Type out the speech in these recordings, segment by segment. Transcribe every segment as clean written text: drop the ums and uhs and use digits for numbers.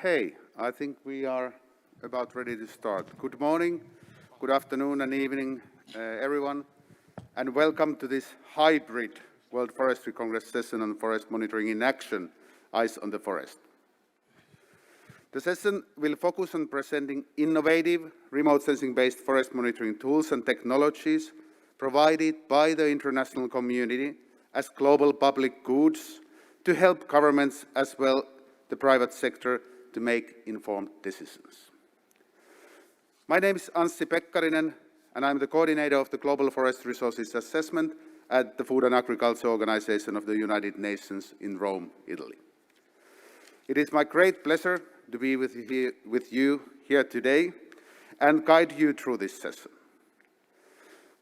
Okay, I think we are about ready to start. Good morning, good afternoon and evening, everyone, and welcome to this hybrid World Forestry Congress session on forest monitoring in action, Eyes on the Forest. The session will focus on presenting innovative, remote sensing-based forest monitoring tools and technologies provided by the international community as global public goods to help governments as well the private sector to make informed decisions. My name is Anssi Pekkarinen, and I'm the coordinator of the Global Forest Resources Assessment at the Food and Agriculture Organization of the United Nations in Rome, Italy. It is my great pleasure to be with you here today and guide you through this session.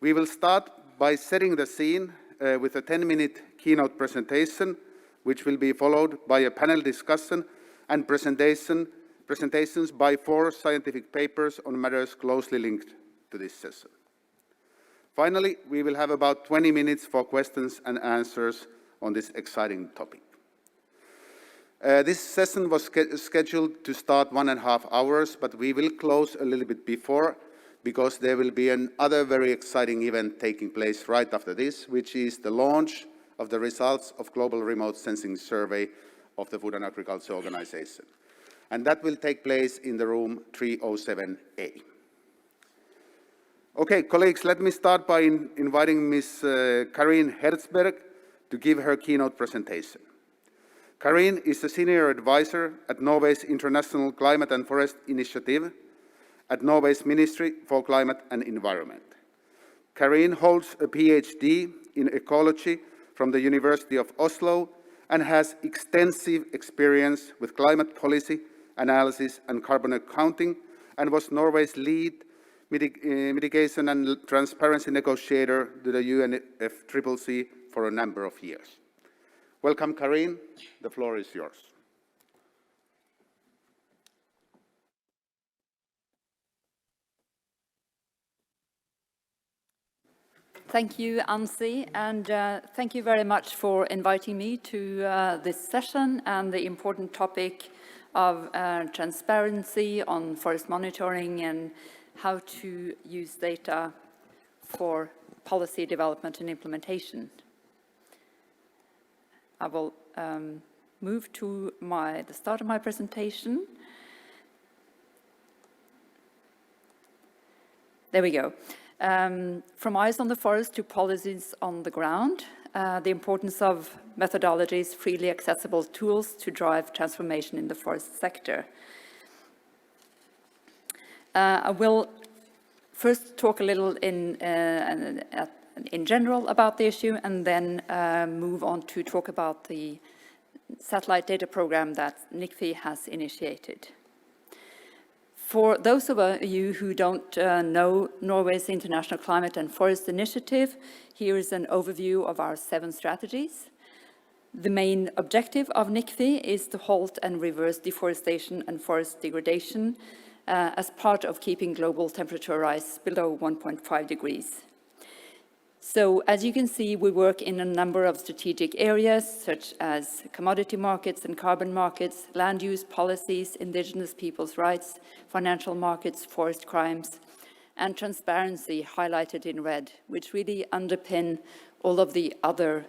We will start by setting the scene with a 10-minute keynote presentation, which will be followed by a panel discussion and presentations by 4 scientific papers on matters closely linked to this session. Finally, we will have about 20 minutes for questions and answers on this exciting topic. This session was scheduled to start 1.5 hours, but we will close a little bit before because there will be another very exciting event taking place right after this, which is the launch of the results of Global Remote Sensing Survey of the Food and Agriculture Organization. And that will take place in the room 307A. Okay, colleagues, let me start by inviting Ms. Karin Herzberg to give her keynote presentation. Karin is a senior advisor at Norway's International Climate and Forest Initiative at Norway's Ministry for Climate and Environment. Karin holds a PhD in ecology from the University of Oslo and has extensive experience with climate policy, analysis and carbon accounting, and was Norway's lead mitigation and transparency negotiator to the UNFCCC for a number of years. Welcome, Karin. The floor is yours. Thank you, Anssi, and thank you very much for inviting me to this session and the important topic of transparency on forest monitoring and how to use data for policy development and implementation. I will move to the start of my presentation. There we go. From eyes on the forest to policies on the ground, the importance of methodologies, freely accessible tools to drive transformation in the forest sector. I will first talk a little in general about the issue and then move on to talk about the satellite data program that NICFI has initiated. For those of you who don't know Norway's International Climate and Forest Initiative, here is an overview of our 7 strategies. The main objective of NICFI is to halt and reverse deforestation and forest degradation as part of keeping global temperature rise below 1.5 degrees. So, as you can see, we work in a number of strategic areas, such as commodity markets and carbon markets, land use policies, indigenous people's rights, financial markets, forest crimes, and transparency, highlighted in red, which really underpin all of the other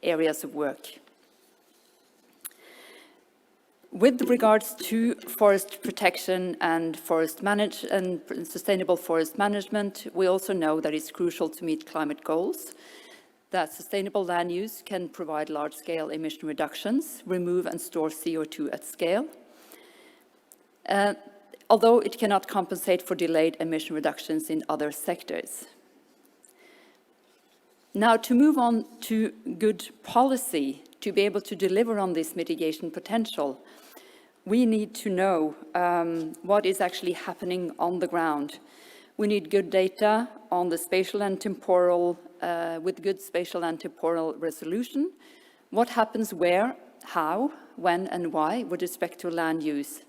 areas of work. With regards to forest protection and sustainable forest management, we also know that it's crucial to meet climate goals, that sustainable land use can provide large-scale emission reductions, remove and store CO2 at scale, although it cannot compensate for delayed emission reductions in other sectors. Now, to move on to good policy, to be able to deliver on this mitigation potential, we need to know what is actually happening on the ground. We need good data on the spatial and temporal, with good spatial and temporal resolution. What happens where, how, when and why with respect to land use.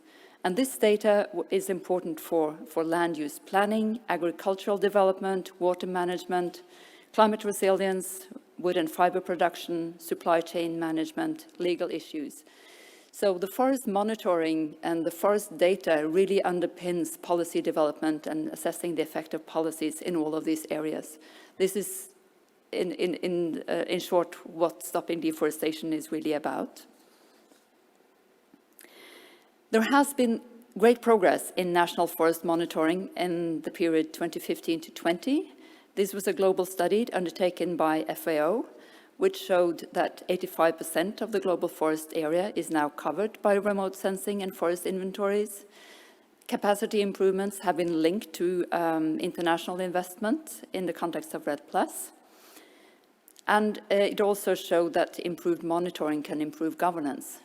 And this data is important for land use planning, agricultural development, water management, climate resilience, wood and fiber production, supply chain management, legal issues. So the forest monitoring and the forest data really underpins policy development and assessing the effect of policies in all of these areas. This is, in short, what Stopping Deforestation is really about. There has been great progress in national forest monitoring in the period 2015 to 20. This was a global study undertaken by FAO, which showed that 85% of the global forest area is now covered by remote sensing and forest inventories. Capacity improvements have been linked to international investment in the context of REDD+. And it also showed that improved monitoring can improve governance.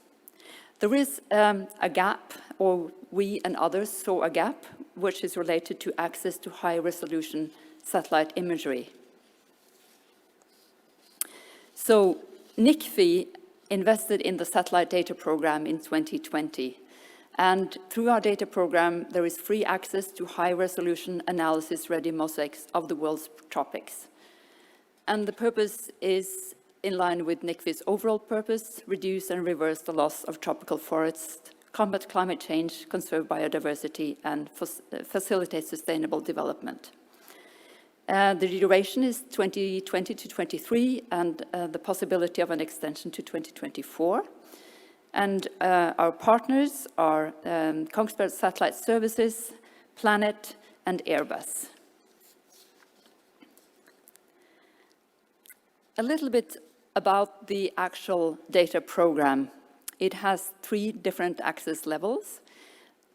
There is a gap, or we and others saw a gap, which is related to access to high-resolution satellite imagery. So NICFI invested in the satellite data program in 2020. And through our data program, there is free access to high-resolution analysis-ready mosaics of the world's tropics. And the purpose is in line with NICFI's overall purpose: reduce and reverse the loss of tropical forests, combat climate change, conserve biodiversity, and facilitate sustainable development. The duration is 2020 to 23, and the possibility of an extension to 2024. And our partners are Kongsberg Satellite Services, Planet, and Airbus. A little bit about the actual data program. It has 3 different access levels.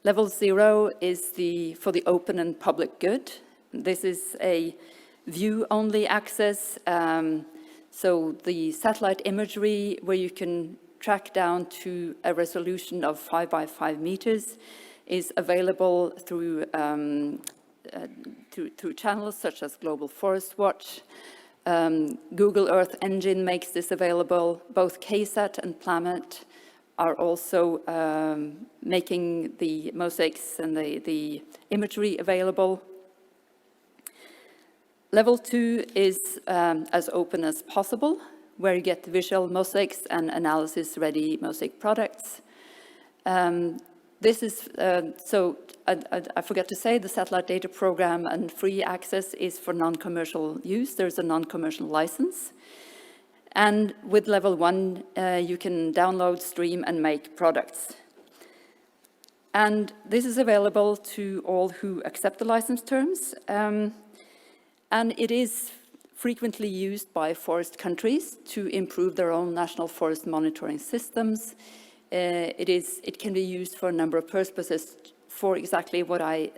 Level 0 is for the open and public good. This is a view-only access, so the satellite imagery where you can track down to a resolution of 5 by 5 meters is available through channels such as Global Forest Watch. Google Earth Engine makes this available. Both KSAT and Planet are also making the mosaics and the imagery available. Level 2 is as open as possible, where you get visual mosaics and analysis-ready mosaic products. This is, so I forgot to say, the satellite data program and free access is for non-commercial use. There's a non-commercial license. And with level 1, you can download, stream, and make products. And this is available to all who accept the license terms. And it is frequently used by forest countries to improve their own national forest monitoring systems. It can be used for a number of purposes, for exactly what I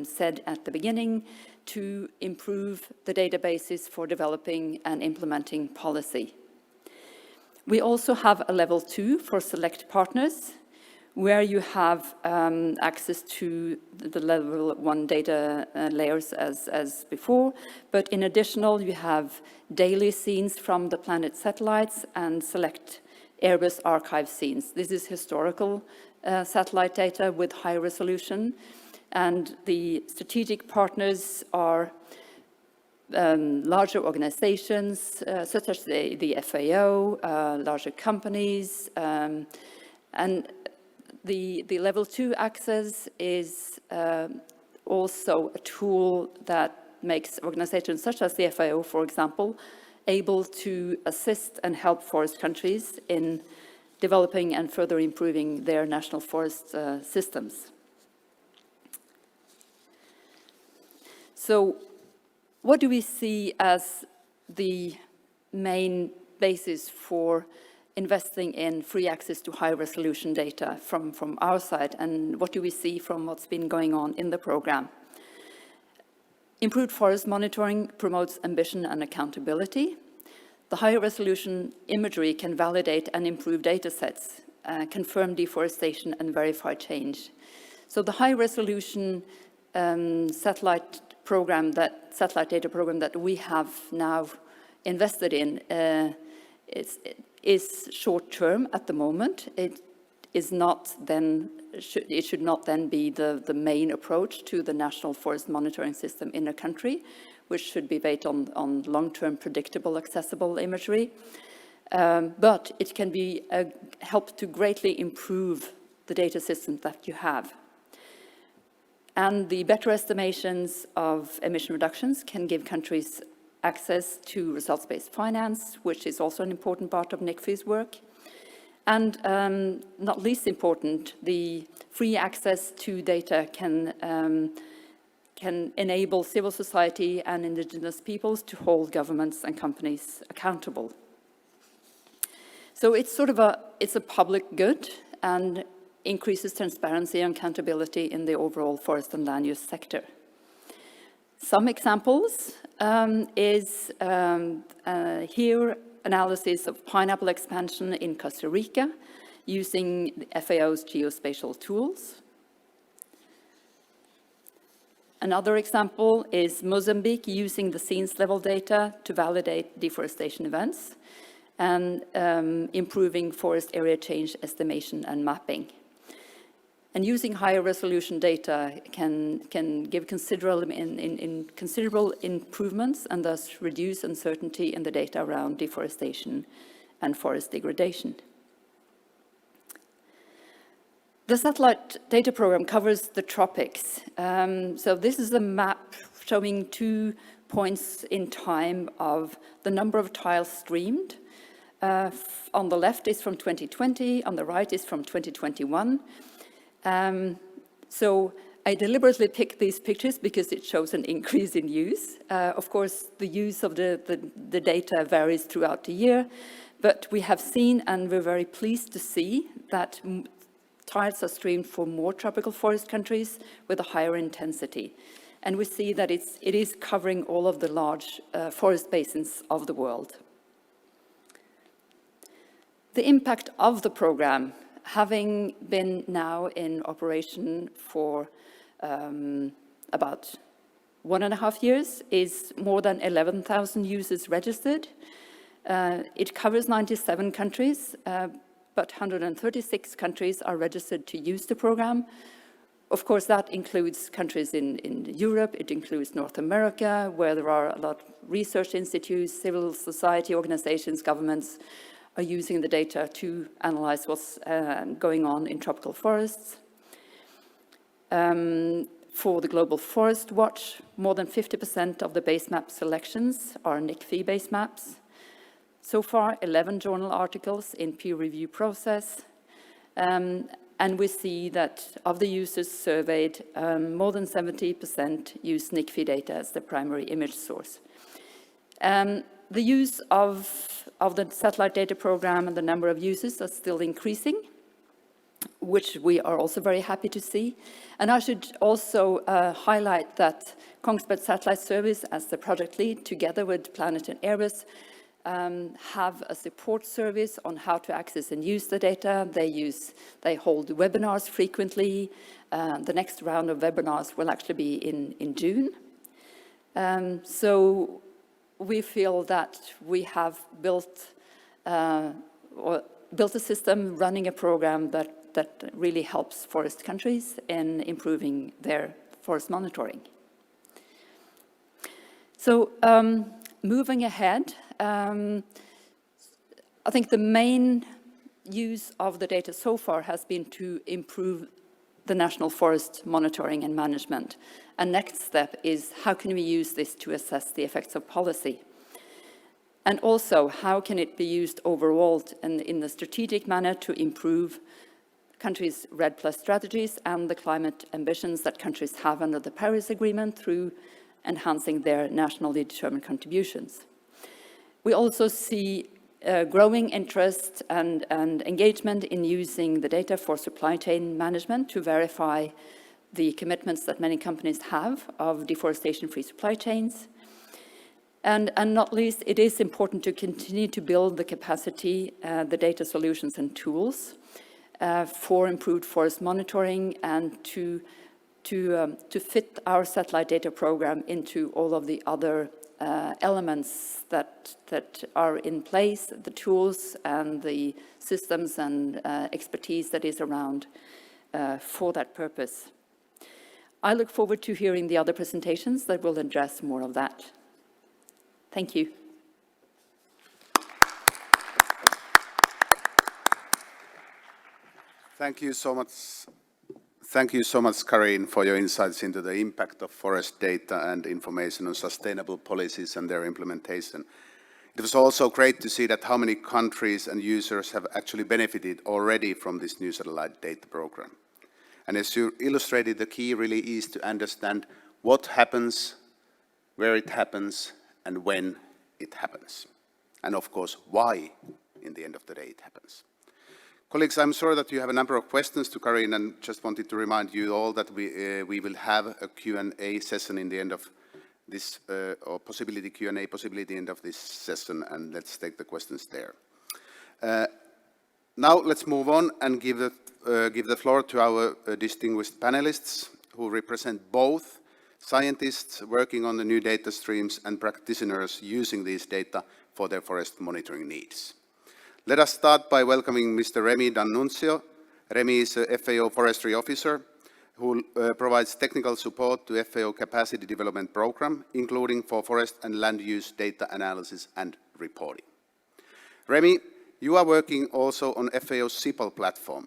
said at the beginning, to improve the databases for developing and implementing policy. We also have a level 2 for select partners, where you have access to the level 1 data layers as before, but in additional you have daily scenes from the Planet satellites and select Airbus archive scenes. This is historical satellite data with high resolution, and the strategic partners are larger organizations such as the FAO, larger companies, and the level 2 access is also a tool that makes organizations such as the FAO, for example, able to assist and help forest countries in developing and further improving their national forest systems. So what do we see as the main basis for investing in free access to high-resolution data from our side, and what do we see from what's been going on in the program? Improved forest monitoring promotes ambition and accountability. The high-resolution imagery can validate and improve data sets, confirm deforestation, and verify change. So the high-resolution satellite data program that we have now invested in is short-term at the moment. It should not then be the main approach to the national forest monitoring system in a country, which should be based on long-term predictable, accessible imagery. but it can be a help to greatly improve the data system that you have. And the better estimations of emission reductions can give countries access to results-based finance, which is also an important part of NICFI's work. And not least important, the free access to data can enable civil society and indigenous peoples to hold governments and companies accountable. So it's sort of it's a public good and increases transparency and accountability in the overall forest and land use sector. Some examples is here analysis of pineapple expansion in Costa Rica using the FAO's geospatial tools. Another example is Mozambique using the scenes level data to validate deforestation events and improving forest area change estimation and mapping. And using higher resolution data can give considerable improvements and thus reduce uncertainty in the data around deforestation and forest degradation. The satellite data program covers the tropics. So this is a map showing 2 points in time of the number of tiles streamed. On the left is from 2020, on the right is from 2021. So I deliberately picked these pictures because it shows an increase in use. Of course, the use of the data varies throughout the year, but we have seen, and we're very pleased to see, that tiles are streamed for more tropical forest countries with a higher intensity. And we see that it is covering all of the large forest basins of the world. The impact of the program, having been now in operation for about 1.5 years, is more than 11,000 users registered. It covers 97 countries, but 136 countries are registered to use the program. Of course, that includes countries in Europe, it includes North America, where there are a lot of research institutes, civil society organizations, governments are using the data to analyze what's going on in tropical forests. For the Global Forest Watch, more than 50% of the base map selections are NICFI base maps. So far, 11 journal articles in peer review process. And we see that of the users surveyed, more than 70% use NICFI data as the primary image source. The use of the satellite data program and the number of users are still increasing, which we are also very happy to see. And I should also highlight that Kongsberg Satellite Service, as the project lead, together with Planet and Airbus, have a support service on how to access and use the data. They hold webinars frequently. The next round of webinars will actually be in June. So we feel that we have built a system, running a program that really helps forest countries in improving their forest monitoring. So moving ahead, I think the main use of the data so far has been to improve the national forest monitoring and management. And next step is how can we use this to assess the effects of policy? And also, how can it be used overall in a strategic manner to improve countries' REDD+ strategies and the climate ambitions that countries have under the Paris Agreement through enhancing their nationally determined contributions. We also see growing interest and engagement in using the data for supply chain management to verify the commitments that many companies have of deforestation-free supply chains. And not least, it is important to continue to build the capacity, the data solutions and tools for improved forest monitoring and to fit our satellite data program into all of the other elements that are in place, the tools and the systems and expertise that is around for that purpose. I look forward to hearing the other presentations that will address more of that. Thank you. Thank you so much. Thank you so much, Karin, for your insights into the impact of forest data and information on sustainable policies and their implementation. It was also great to see that how many countries and users have actually benefited already from this new satellite data program. And as you illustrated, the key really is to understand what happens, where it happens, and when it happens. And of course, why, in the end of the day, it happens. Colleagues, I'm sure that you have a number of questions to Karin, and just wanted to remind you all that we will have a Q&A session in the end of this, or possibility Q&A possibility end of this session, and let's take the questions there. Now let's move on and give the floor to our distinguished panelists who represent both scientists working on the new data streams and practitioners using these data for their forest monitoring needs. Let us start by welcoming Mr. Remi D'Annunzio. Remi is a FAO forestry officer who provides technical support to FAO capacity development program, including for forest and land use data analysis and reporting. Remi, you are working also on FAO's CIPAL platform.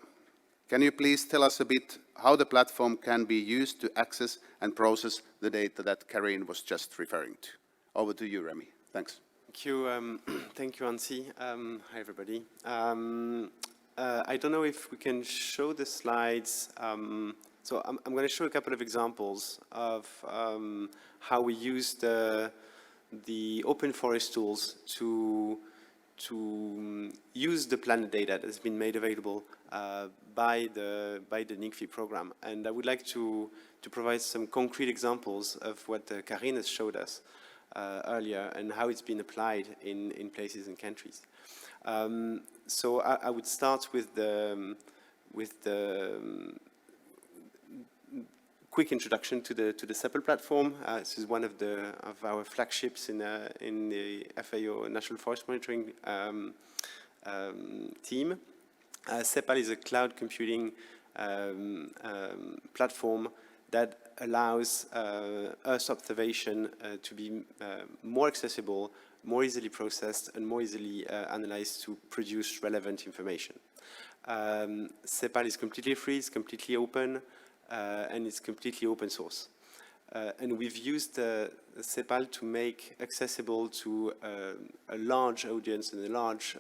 Can you please tell us a bit how the platform can be used to access and process the data that Karin was just referring to? Over to you, Remi. Thanks. Thank you, thank you, Ansi. Hi, everybody. I don't know if we can show the slides. So I'm going to show a couple of examples of how we use the open forest tools to use the planet data that has been made available by the NICFI program. And I would like to provide some concrete examples of what Karin has showed us earlier and how it's been applied in places and countries. So I would start with the quick introduction to the CEPAL platform. This is one of our flagships in the FAO National Forest Monitoring team. CEPAL is a cloud computing platform that allows Earth observation to be more accessible, more easily processed, and more easily analyzed to produce relevant information. CEPAL is completely free, it's completely open, and it's completely open source. And we've used CEPAL to make accessible to a large audience and a large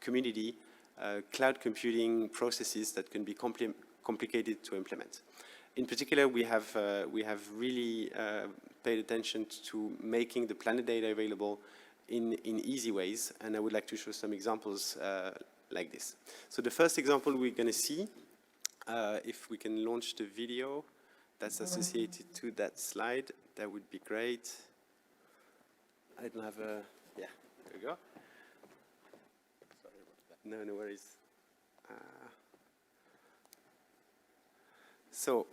community cloud computing processes that can be complicated to implement. In particular, we have really paid attention to making the planet data available in easy ways, and I would like to show some examples like this. So the first example we're going to see, if we can launch the video that's associated to that slide, that would be great. I don't have a, yeah, there we go. Sorry about that. No worries. So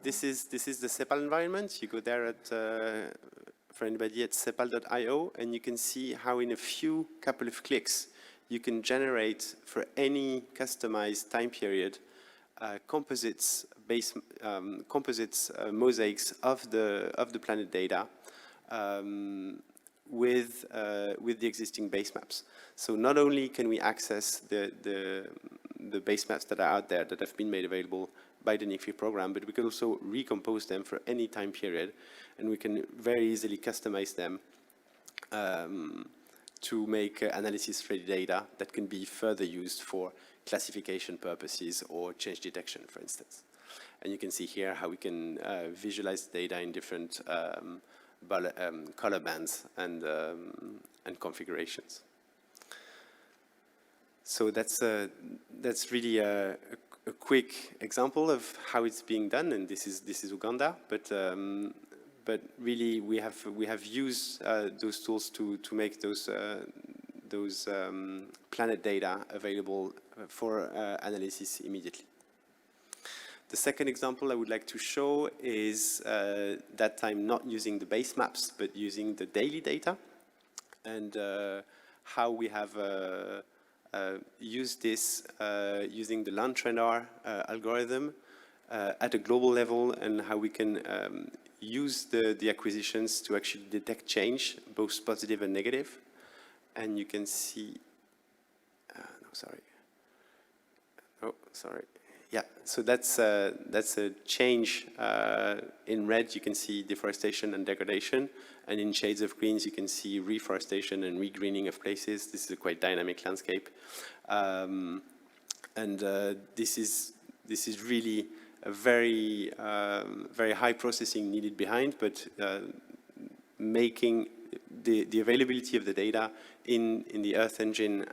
this is the CEPAL environment. You go there at, for anybody at cepal.io, and you can see how in a couple of clicks, you can generate for any customized time period composites mosaics of the planet data with the existing base maps. So not only can we access the base maps that are out there that have been made available by the NICFI program, but we can also recompose them for any time period, and we can very easily customize them to make analysis-ready data that can be further used for classification purposes or change detection, for instance. And you can see here how we can visualize data in different color bands and configurations. So that's really a quick example of how it's being done, and this is Uganda, but really we have used those tools to make those planet data available for analysis immediately. The second example I would like to show is that time not using the base maps, but using the daily data, and how we have used this using the LandTrendR algorithm at a global level, and how we can use the acquisitions to actually detect change, both positive and negative. And you can see, no, sorry. Oh, sorry. Yeah, so that's a change. In red, you can see deforestation and degradation, and in shades of greens, you can see reforestation and regreening of places. This is a quite dynamic landscape, this is really a very very high processing needed behind, but making the availability of the data in the Earth Engine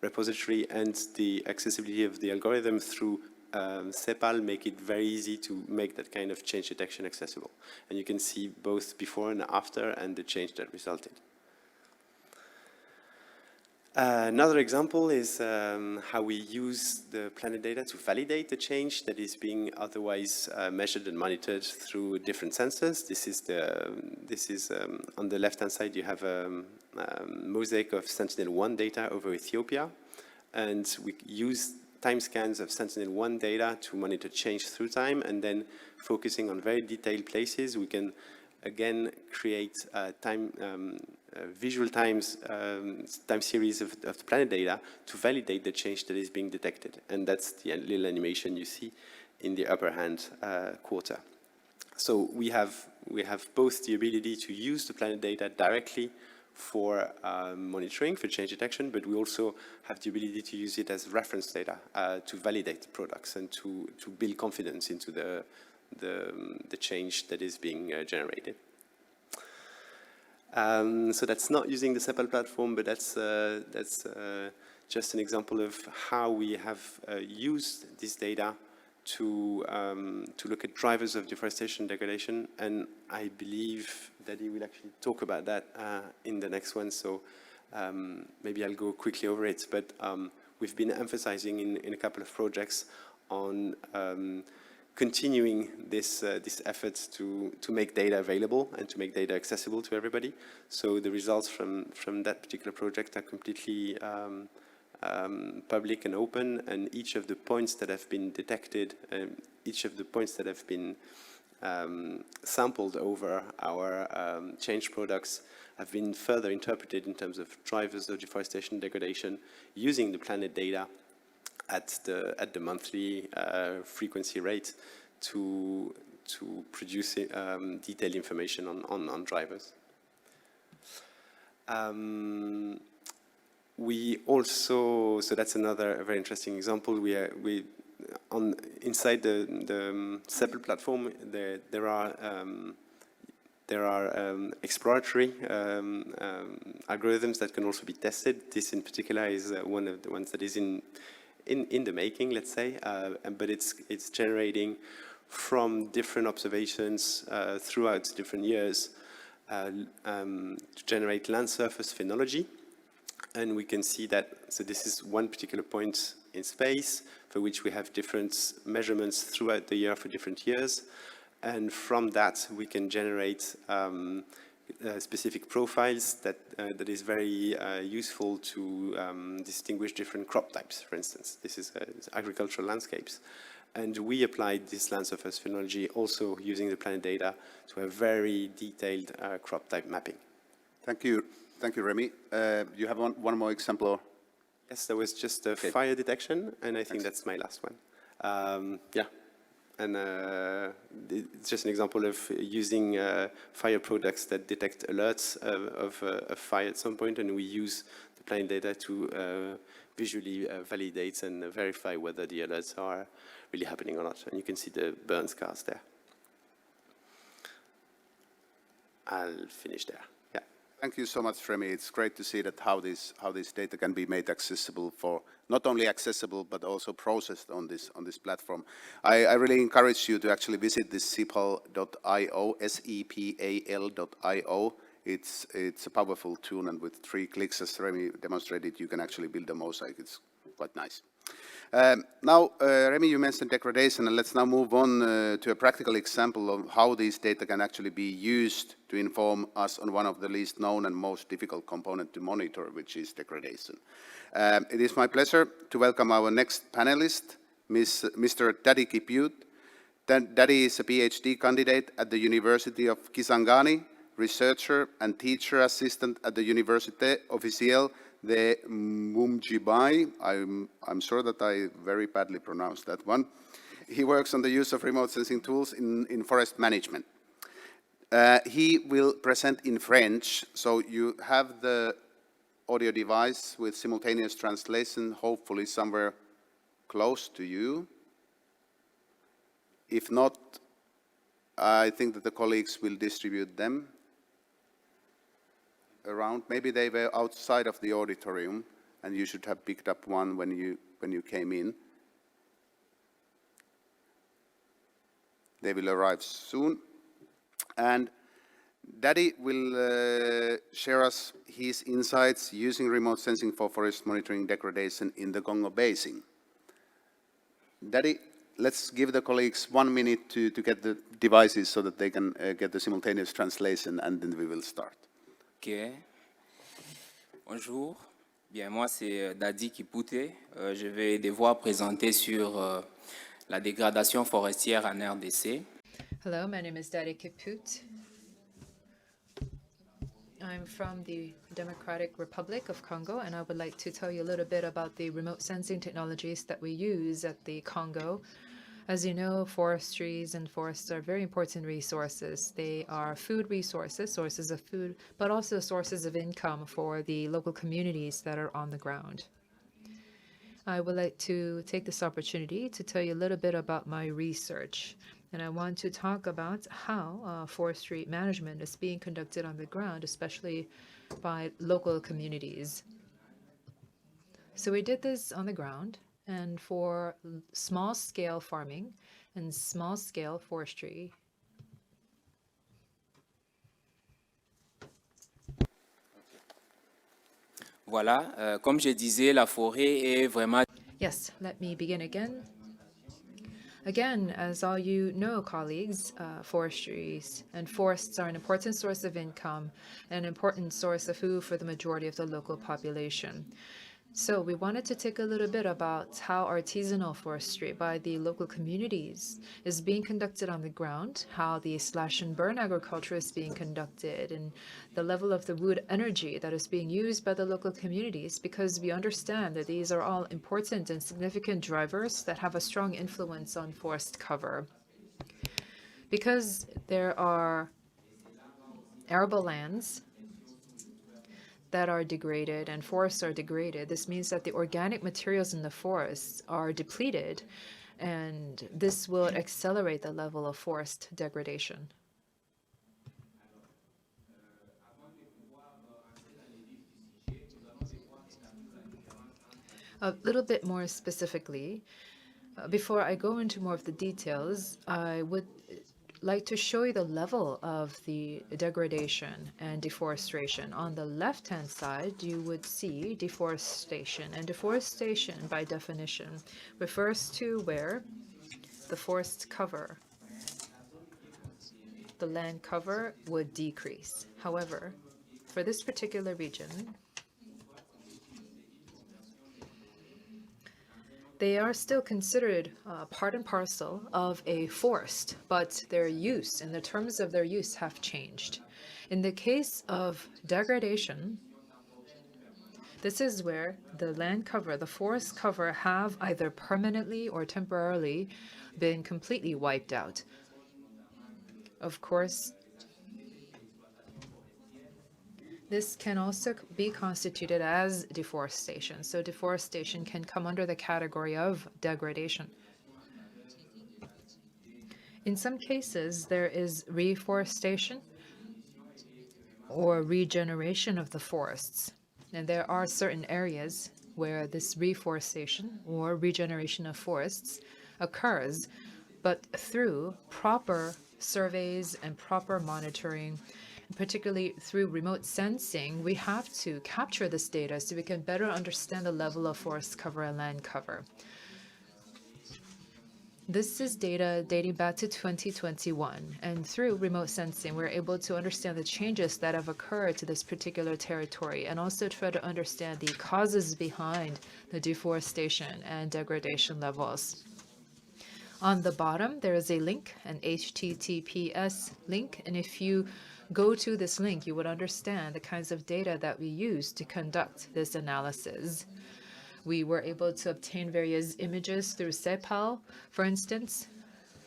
repository and the accessibility of the algorithm through CEPAL make it very easy to make that kind of change detection accessible. And you can see both before and after and the change that resulted. Another example is how we use the planet data to validate the change that is being otherwise measured and monitored through different sensors. This is on the left-hand side, you have a mosaic of Sentinel-1 data over Ethiopia, and we use time scans of Sentinel-1 data to monitor change through time, and then focusing on very detailed places, we can again create visual time series of the planet data to validate the change that is being detected. And that's the little animation you see in the upper hand quarter. So we have both the ability to use the planet data directly for monitoring, for change detection, but we also have the ability to use it as reference data to validate the products and to build confidence into the change that is being generated. So that's not using the CEPAL platform, but that's just an example of how we have used this data to look at drivers of deforestation and degradation, and I believe that he will actually talk about that in the next one, so maybe I'll go quickly over it, but we've been emphasizing in a couple of projects on continuing this effort to make data available and to make data accessible to everybody. So the results from that particular project are completely public and open, and each of the points that have been detected, each of the points that have been sampled over our change products have been further interpreted in terms of drivers of deforestation and degradation using the planet data at the monthly frequency rate to produce detailed information on drivers. We also, so that's another very interesting example. Inside the CEPAL platform, there are exploratory algorithms that can also be tested. This in particular is one of the ones that is in the making, let's say, but it's generating from different observations throughout different years to generate land surface phenology. And we can see that, so this is one particular point in space for which we have different measurements throughout the year for different years. And from that, we can generate specific profiles that is very useful to distinguish different crop types, for instance. This is agricultural landscapes. And we applied this land surface phenology also using the planet data to a very detailed crop type mapping. Thank you. Thank you, Remy. You have one more example? Yes, there was just a fire detection, and I think that's my last one. Yeah, and it's just an example of using fire products that detect alerts of a fire at some point, and we use the planet data to visually validate and verify whether the alerts are really happening or not. And you can see the burn scars there. I'll finish there. Yeah. Thank you so much, Remy. It's great to see that how this data can be made accessible for not only accessible but also processed on this platform. I really encourage you to actually visit this sepal.io, sepal.io. It's a powerful tool, and with 3 clicks, as Remy demonstrated, you can actually build a mosaic. It's quite nice. Now, Remy, you mentioned degradation, and let's now move on to a practical example of how these data can actually be used to inform us on one of the least known and most difficult component to monitor, which is degradation. It is my pleasure to welcome our next panelist, Mr. Dadi Kipyut. Dadi is a PhD candidate at the University of Kisangani, researcher and teacher assistant at the Université Officielle the Mumjibai. I'm sure that I very badly pronounced that one. He works on the use of remote sensing tools in forest management. He will present in French, so you have the audio device with simultaneous translation, hopefully somewhere close to you. If not, I think that the colleagues will distribute them around. Maybe they were outside of the auditorium, and you should have picked up one when you came in. They will arrive soon. And Daddy will share us his insights using remote sensing for forest monitoring degradation in the Congo Basin. Daddy, let's give the colleagues 1 minute to get the devices so that they can get the simultaneous translation, and then we will start. Ok. Bonjour. Bien, moi, c'est Dadi Kipouté. Je vais devoir présenter sur la dégradation forestière en RDC. Hello, my name is Dadi Kiput. I'm from the Democratic Republic of Congo, and I would like to tell you a little bit about the remote sensing technologies that we use at the Congo. As you know, forestries and forests are very important resources. They are food resources, sources of food, but also sources of income for the local communities that are on the ground. I would like to take this opportunity to tell you a little bit about my research. And I want to talk about how forestry management is being conducted on the ground, especially by local communities. So we did this on the ground, and for small-scale farming and small-scale forestry. Voilà, comme je disais, la forêt est vraiment... Yes, let me begin again. Again, as all you know, colleagues, forestries and forests are an important source of income and an important source of food for the majority of the local population. So we wanted to take a little bit about how artisanal forestry by the local communities is being conducted on the ground, how the slash and burn agriculture is being conducted, and the level of the wood energy that is being used by the local communities, because we understand that these are all important and significant drivers that have a strong influence on forest cover. Because there are arable lands that are degraded and forests are degraded, this means that the organic materials in the forests are depleted, and this will accelerate the level of forest degradation. A little bit more specifically, before I go into more of the details, I would like to show you the level of the degradation and deforestation. On the left-hand side, you would see deforestation. And deforestation, by definition, refers to where the forest cover, the land cover, would decrease. However, for this particular region, they are still considered part and parcel of a forest, but their use and the terms of their use have changed. In the case of degradation, this is where the land cover, the forest cover, have either permanently or temporarily been completely wiped out. Of course, this can also be constituted as deforestation. So deforestation can come under the category of degradation. In some cases, there is reforestation or regeneration of the forests. And there are certain areas where this reforestation or regeneration of forests occurs, but through proper surveys and proper monitoring, particularly through remote sensing, we have to capture this data so we can better understand the level of forest cover and land cover. This is data dating back to 2021, and through remote sensing, we're able to understand the changes that have occurred to this particular territory and also try to understand the causes behind the deforestation and degradation levels. On the bottom, there is a link, an HTTPS link, and if you go to this link, you would understand the kinds of data that we use to conduct this analysis. We were able to obtain various images through CEPAL, for instance,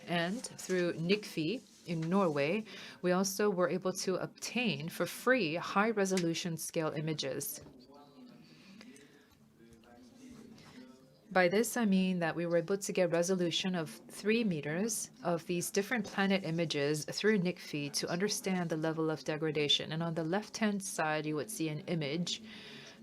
and through NICFI in Norway. We also were able to obtain for free high-resolution scale images. By this, I mean that we were able to get resolution of 3 meters of these different planet images through NICFI to understand the level of degradation. And on the left-hand side, you would see an image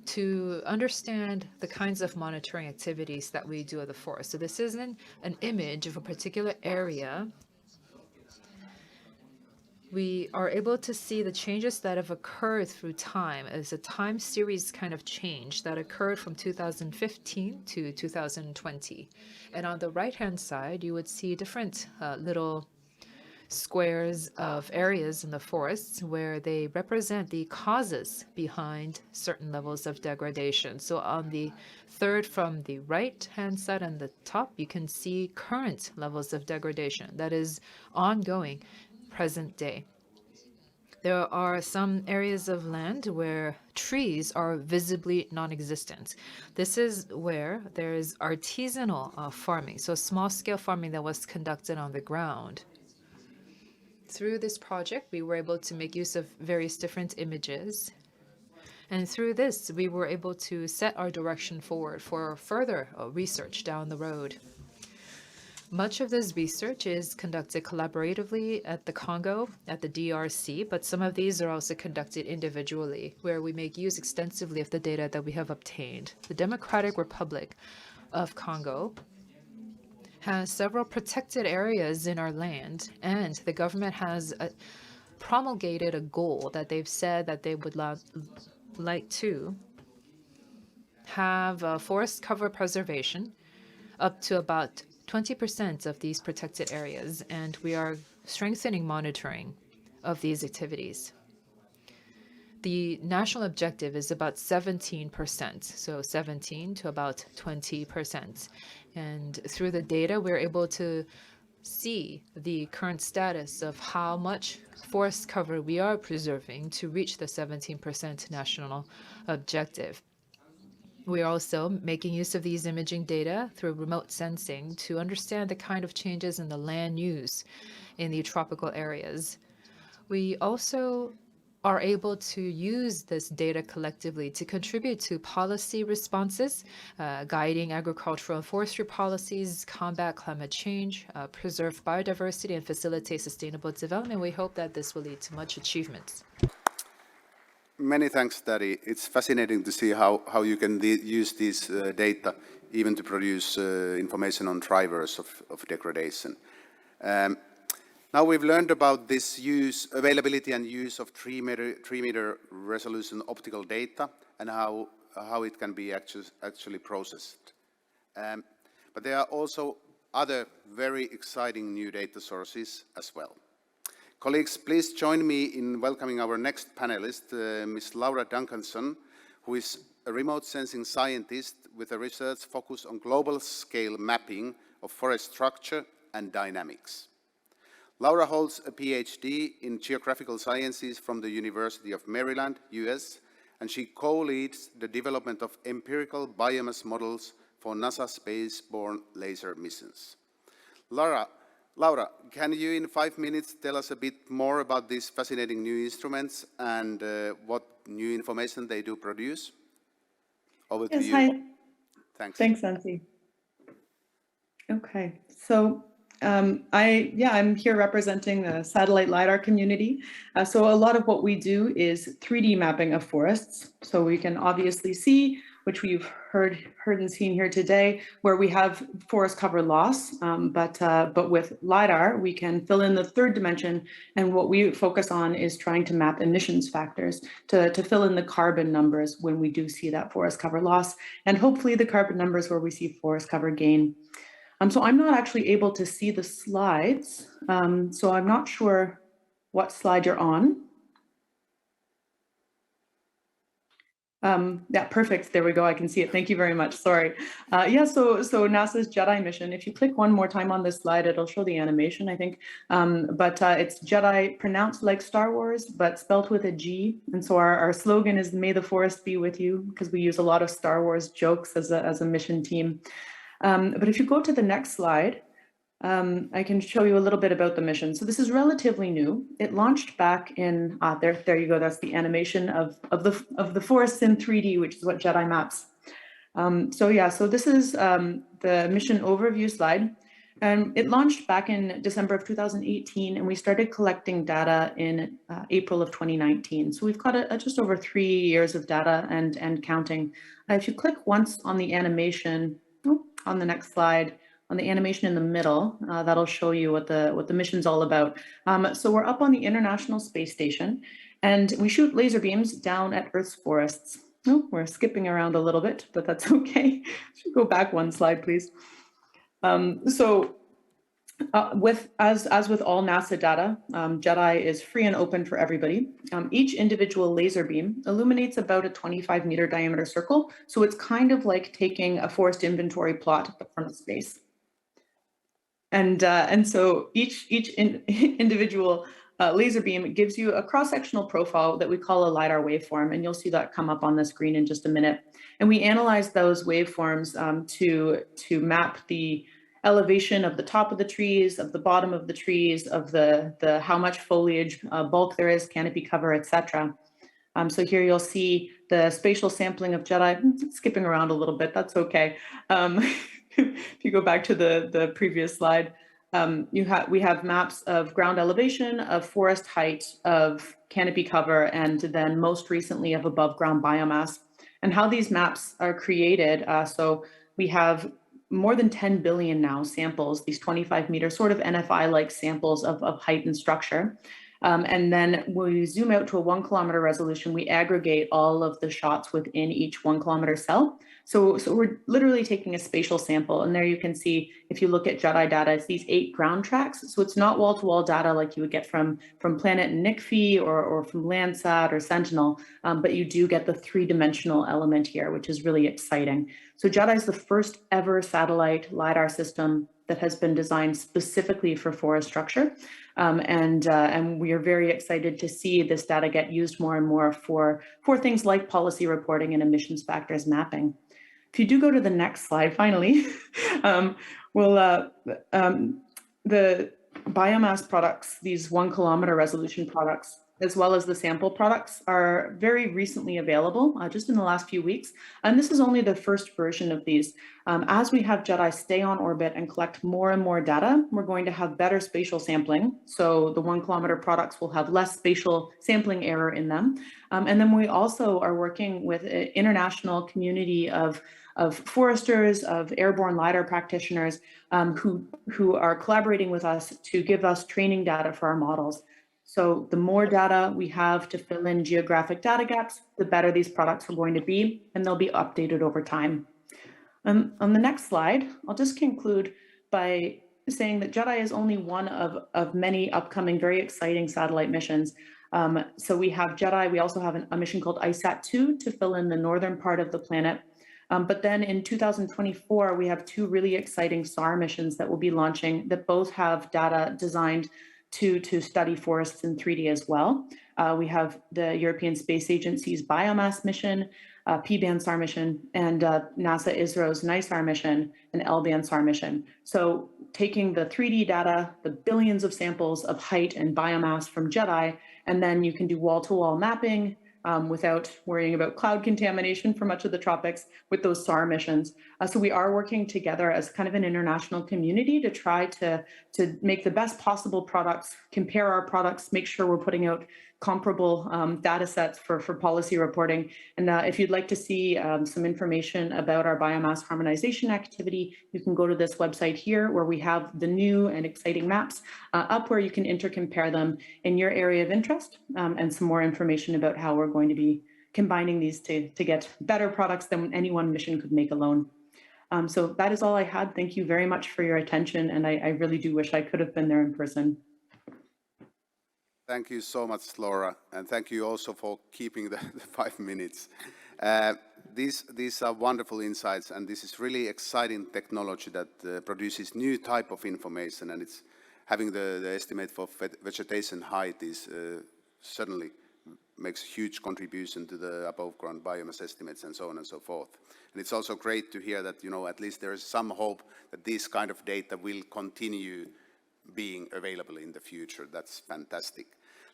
to understand the kinds of monitoring activities that we do of the forest. So this isn't an image of a particular area. We are able to see the changes that have occurred through time as a time series kind of change that occurred from 2015 to 2020. And on the right-hand side, you would see different little squares of areas in the forests where they represent the causes behind certain levels of degradation. So on the third from the right-hand side on the top, you can see current levels of degradation that is ongoing present day. There are some areas of land where trees are visibly non-existent. This is where there is artisanal farming, so small-scale farming that was conducted on the ground. Through this project, we were able to make use of various different images. And through this, we were able to set our direction forward for further research down the road. Much of this research is conducted collaboratively at the Congo, at the DRC, but some of these are also conducted individually, where we make use extensively of the data that we have obtained. The Democratic Republic of Congo has several protected areas in our land, and the government has promulgated a goal that they've said that they would like to have forest cover preservation up to about 20% of these protected areas, and we are strengthening monitoring of these activities. The national objective is about 17%, so 17 to about 20%. And through the data, we're able to see the current status of how much forest cover we are preserving to reach the 17% national objective. We are also making use of these imaging data through remote sensing to understand the kind of changes in the land use in the tropical areas. We also are able to use this data collectively to contribute to policy responses, guiding agricultural and forestry policies, combat climate change, preserve biodiversity, and facilitate sustainable development. We hope that this will lead to much achievements. Many thanks, Daddy. It's fascinating to see how you can use this data even to produce information on drivers of degradation. Now we've learned about this availability and use of 3 meter resolution optical data and how it can be actually processed. But there are also other very exciting new data sources as well. Colleagues, please join me in welcoming our next panelist, Ms. Laura Duncanson, who is a remote sensing scientist with a research focus on global scale mapping of forest structure and dynamics. Laura holds a PhD in geographical sciences from the University of Maryland, US, and she co-leads the development of empirical biomass models for NASA spaceborne laser missions. Laura, can you in 5 minutes tell us a bit more about these fascinating new instruments and what new information they do produce? Over to you. Hi. Thanks. Thanks, Antti. Okay, so I'm here representing the satellite LiDAR community. So a lot of what we do is 3D mapping of forests. So we can obviously see, which we've heard and seen here today, where we have forest cover loss. But with LiDAR, we can fill in the third dimension. And what we focus on is trying to map emissions factors to fill in the carbon numbers when we do see that forest cover loss, and hopefully the carbon numbers where we see forest cover gain. So I'm not actually able to see the slides. So I'm not sure what slide you're on. Yeah, perfect. There we go. I can see it. Thank you very much. Sorry. Yeah, so NASA's JEDI mission, if you click one more time on this slide, it'll show the animation, I think. But it's JEDI pronounced like Star Wars, but spelt with a G. And so our slogan is "May the Forest be with you," because we use a lot of Star Wars jokes as a mission team. But if you go to the next slide, I can show you a little bit about the mission. So this is relatively new. It launched back in, there you go, that's the animation of the forests in 3D, which is what JEDI maps. So yeah, so this is the mission overview slide. It launched back in December of 2018, and we started collecting data in April of 2019. So we've got just over 3 years of data and counting. If you click once on the animation, on the next slide, on the animation in the middle, that'll show you what the mission's all about. So we're up on the International Space Station, and we shoot laser beams down at Earth's forests. Oh, we're skipping around a little bit, but that's okay. Should go back one slide, please. As with all NASA data, JEDI is free and open for everybody. Each individual laser beam illuminates about a 25-meter diameter circle, so it's kind of like taking a forest inventory plot but from space. And so each individual laser beam gives you a cross-sectional profile that we call a LiDAR waveform, and you'll see that come up on the screen in just a minute. And we analyze those waveforms to map the elevation of the top of the trees, of the bottom of the trees, of the how much foliage bulk there is, canopy cover, etc. So here you'll see the spatial sampling of JEDI. Skipping around a little bit, that's okay. If you go back to the previous slide, we have maps of ground elevation, of forest height, of canopy cover, and then most recently of above ground biomass. And how these maps are created, so we have more than 10 billion now samples, these 25-meter sort of NFI-like samples of height and structure. And then when we zoom out to a 1 kilometer resolution, we aggregate all of the shots within each 1 kilometer cell. So we're literally taking a spatial sample, and there you can see, if you look at JEDI data, it's these 8 ground tracks. So it's not wall-to-wall data like you would get from Planet and NICFI or from Landsat or Sentinel, but you do get the 3-dimensional element here, which is really exciting. So JEDI is the first ever satellite LiDAR system that has been designed specifically for forest structure. And we are very excited to see this data get used more and more for things like policy reporting and emissions factors mapping. If you do go to the next slide, finally, the biomass products, these 1 kilometer resolution products, as well as the sample products, are very recently available, just in the last few weeks. And this is only the first version of these. As we have JEDI stay on orbit and collect more and more data, we're going to have better spatial sampling. So the 1 kilometer products will have less spatial sampling error in them. And then we also are working with an international community of foresters, of airborne LiDAR practitioners who are collaborating with us to give us training data for our models. So the more data we have to fill in geographic data gaps, the better these products are going to be, and they'll be updated over time. On the next slide, I'll just conclude by saying that JEDI is only one of many upcoming very exciting satellite missions. So we have JEDI, we also have a mission called ISAT-2 to fill in the northern part of the planet. But then in 2024, we have 2 really exciting SAR missions that will be launching that both have data designed to study forests in 3D as well. We have the European Space Agency's biomass mission, P-band SAR mission, and NASA ISRO's NISAR mission, and L-band SAR mission. So taking the 3D data, the billions of samples of height and biomass from JEDI, and then you can do wall-to-wall mapping without worrying about cloud contamination for much of the tropics with those SAR missions. So we are working together as kind of an international community to try to make the best possible products, compare our products, make sure we're putting out comparable data sets for policy reporting. And if you'd like to see some information about our biomass harmonization activity, you can go to this website here where we have the new and exciting maps up where you can intercompare them in your area of interest and some more information about how we're going to be combining these to get better products than any one mission could make alone. So that is all I had. Thank you very much for your attention. And I really do wish I could have been there in person. Thank you so much, Laura, and thank you also for keeping the 5 minutes. These are wonderful insights, and this is really exciting technology that produces new type of information, and it's having the estimate for vegetation height is certainly makes huge contribution to the above ground biomass estimates and so on and so forth. And it's also great to hear that, you know, at least there is some hope that this kind of data will continue being available in the future. That's fantastic.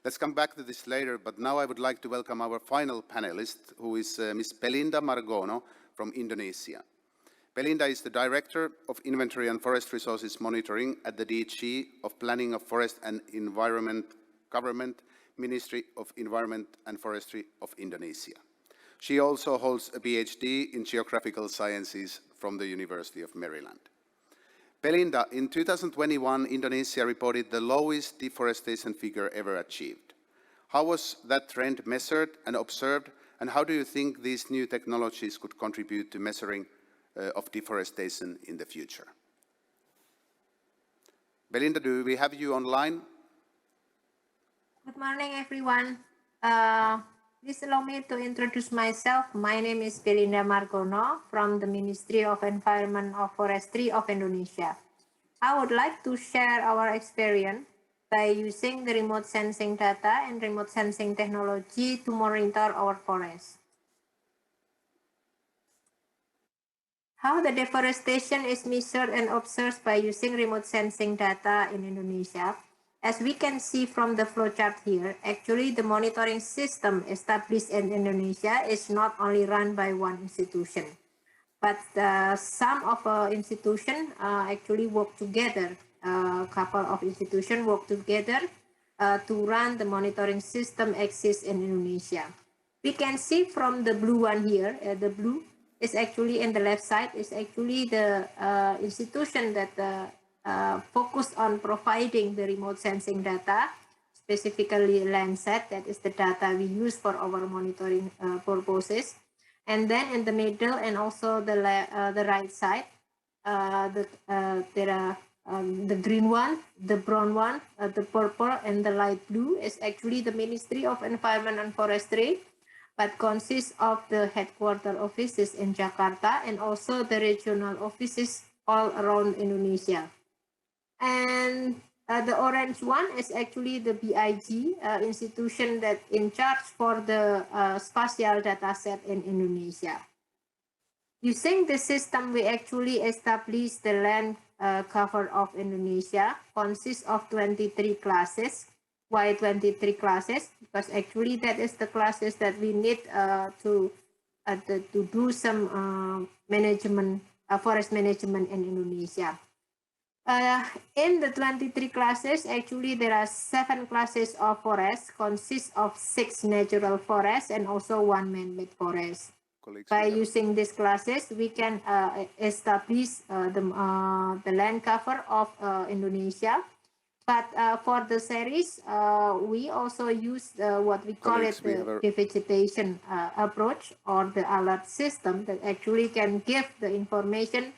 Let's come back to this later, but now I would like to welcome our final panelist, who is Ms. Belinda Margono from Indonesia. Belinda is the Director of Inventory and Forest Resources Monitoring at the DG of Planning of Forest and Environment Government, Ministry of Environment and Forestry of Indonesia. She also holds a PhD in Geographical Sciences from the University of Maryland. Belinda, in 2021, Indonesia reported the lowest deforestation figure ever achieved. How was that trend measured and observed, and how do you think these new technologies could contribute to measuring of deforestation in the future? Belinda, do we have you online? Good morning, everyone. Please allow me to introduce myself. My name is Belinda Margono from the Ministry of Environment and Forestry of Indonesia. I would like to share our experience by using the remote sensing data and remote sensing technology to monitor our forests. How the deforestation is measured and observed by using remote sensing data in Indonesia. As we can see from the flowchart here, actually the monitoring system established in Indonesia is not only run by one institution, but some of institutions actually work together. A couple of institutions work together to run the monitoring system exists in Indonesia. We can see from the blue one here, the blue is actually in the left side, is actually the institution that focus on providing the remote sensing data, specifically Landsat, that is the data we use for our monitoring purposes. And then in the middle and also the right side, there are the green one, the brown one, the purple and the light blue is actually the Ministry of Environment and Forestry, but consists of the headquarter offices in Jakarta and also the regional offices all around Indonesia. And the orange one is actually the BIG institution that in charge for the spatial data set in Indonesia. Using the system, we actually established the land cover of Indonesia, consists of 23 classes. Why 23 classes? Because actually that is the classes that we need to do some management, forest management in Indonesia. In the 23 classes, actually there are 7 classes of forests, consists of 6 natural forests and also 1 man-made forest. By using these classes, we can establish the land cover of Indonesia. But for the series, we also use what we call it the devegetation approach or the alert system that actually can give the information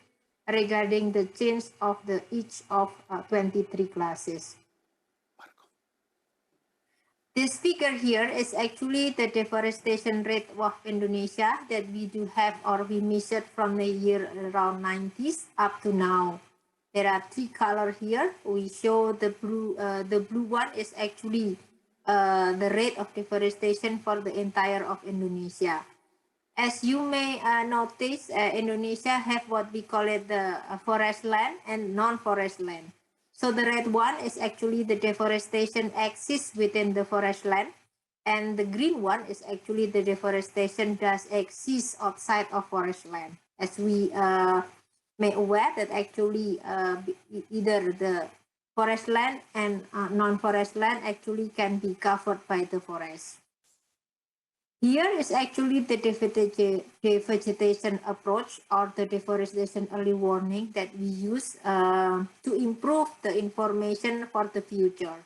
regarding the change of each of 23 classes. This figure here is actually the deforestation rate of Indonesia that we do have or we measured from the year around 90s up to now. There are 3 colors here. We show the blue one is actually the rate of deforestation for the entire of Indonesia. As you may notice, Indonesia have what we call it the forest land and non-forest land. So the red one is actually the deforestation exists within the forest land, and the green one is actually the deforestation does exist outside of forest land. As we may aware that actually either the forest land and non-forest land actually can be covered by the forest. Here is actually the devegetation approach or the deforestation early warning that we use to improve the information for the future.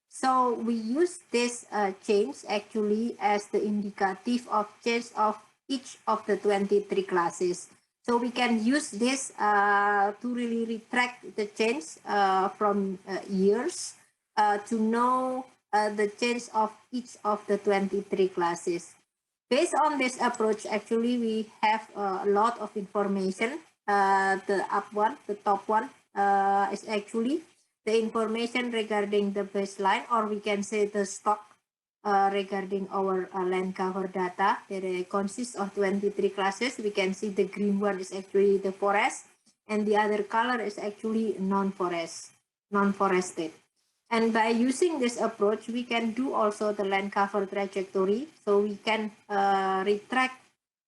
So we use this change actually as the indicative of change of each of the 23 classes. So we can use this to really retract the change from years to know the change of each of the 23 classes. Based on this approach, actually, we have a lot of information. The up one, the top one, is actually the information regarding the baseline, or we can say the stock regarding our land cover data. That consists of 23 classes. We can see the green one is actually the forest, and the other color is actually non-forested. And by using this approach, we can do also the land cover trajectory. So we can retract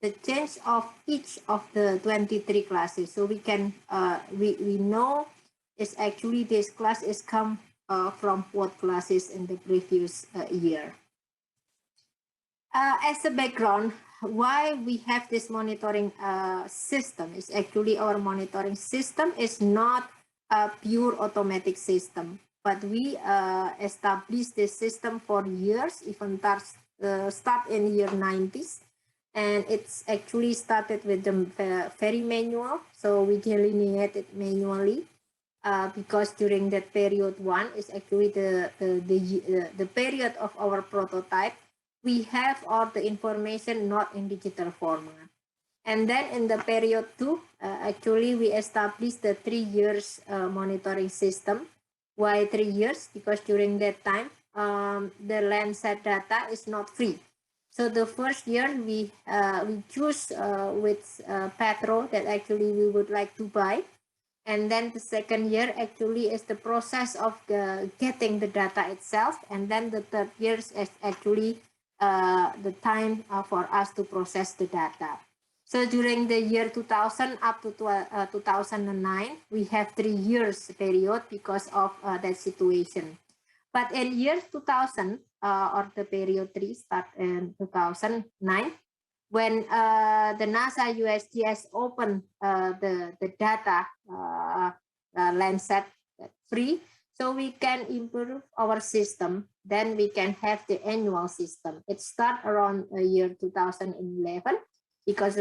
the change of each of the 23 classes. So we can, we know is actually this class is come from what classes in the previous year. As a background, why we have this monitoring system is actually our monitoring system is not a pure automatic system, but we established this system for years, even start in year 90s. And it's actually started with the very manual. So we delineate it manually because during that period one is actually the period of our prototype. We have all the information not in digital format. And then in the period two, actually we established the 3 years monitoring system. Why 3 years? Because during that time, the Landsat data is not free. So the first year we choose which patrol that actually we would like to buy. And then the second year actually is the process of getting the data itself. And then the third year is actually the time for us to process the data. So during the year 2000 up to 2009, we have 3 years period because of that situation. But in year 2000, or the period 3 start in 2009, when the NASA USGS opened the data Landsat free, so we can improve our system. Then we can have the annual system. It starts around year 2011 because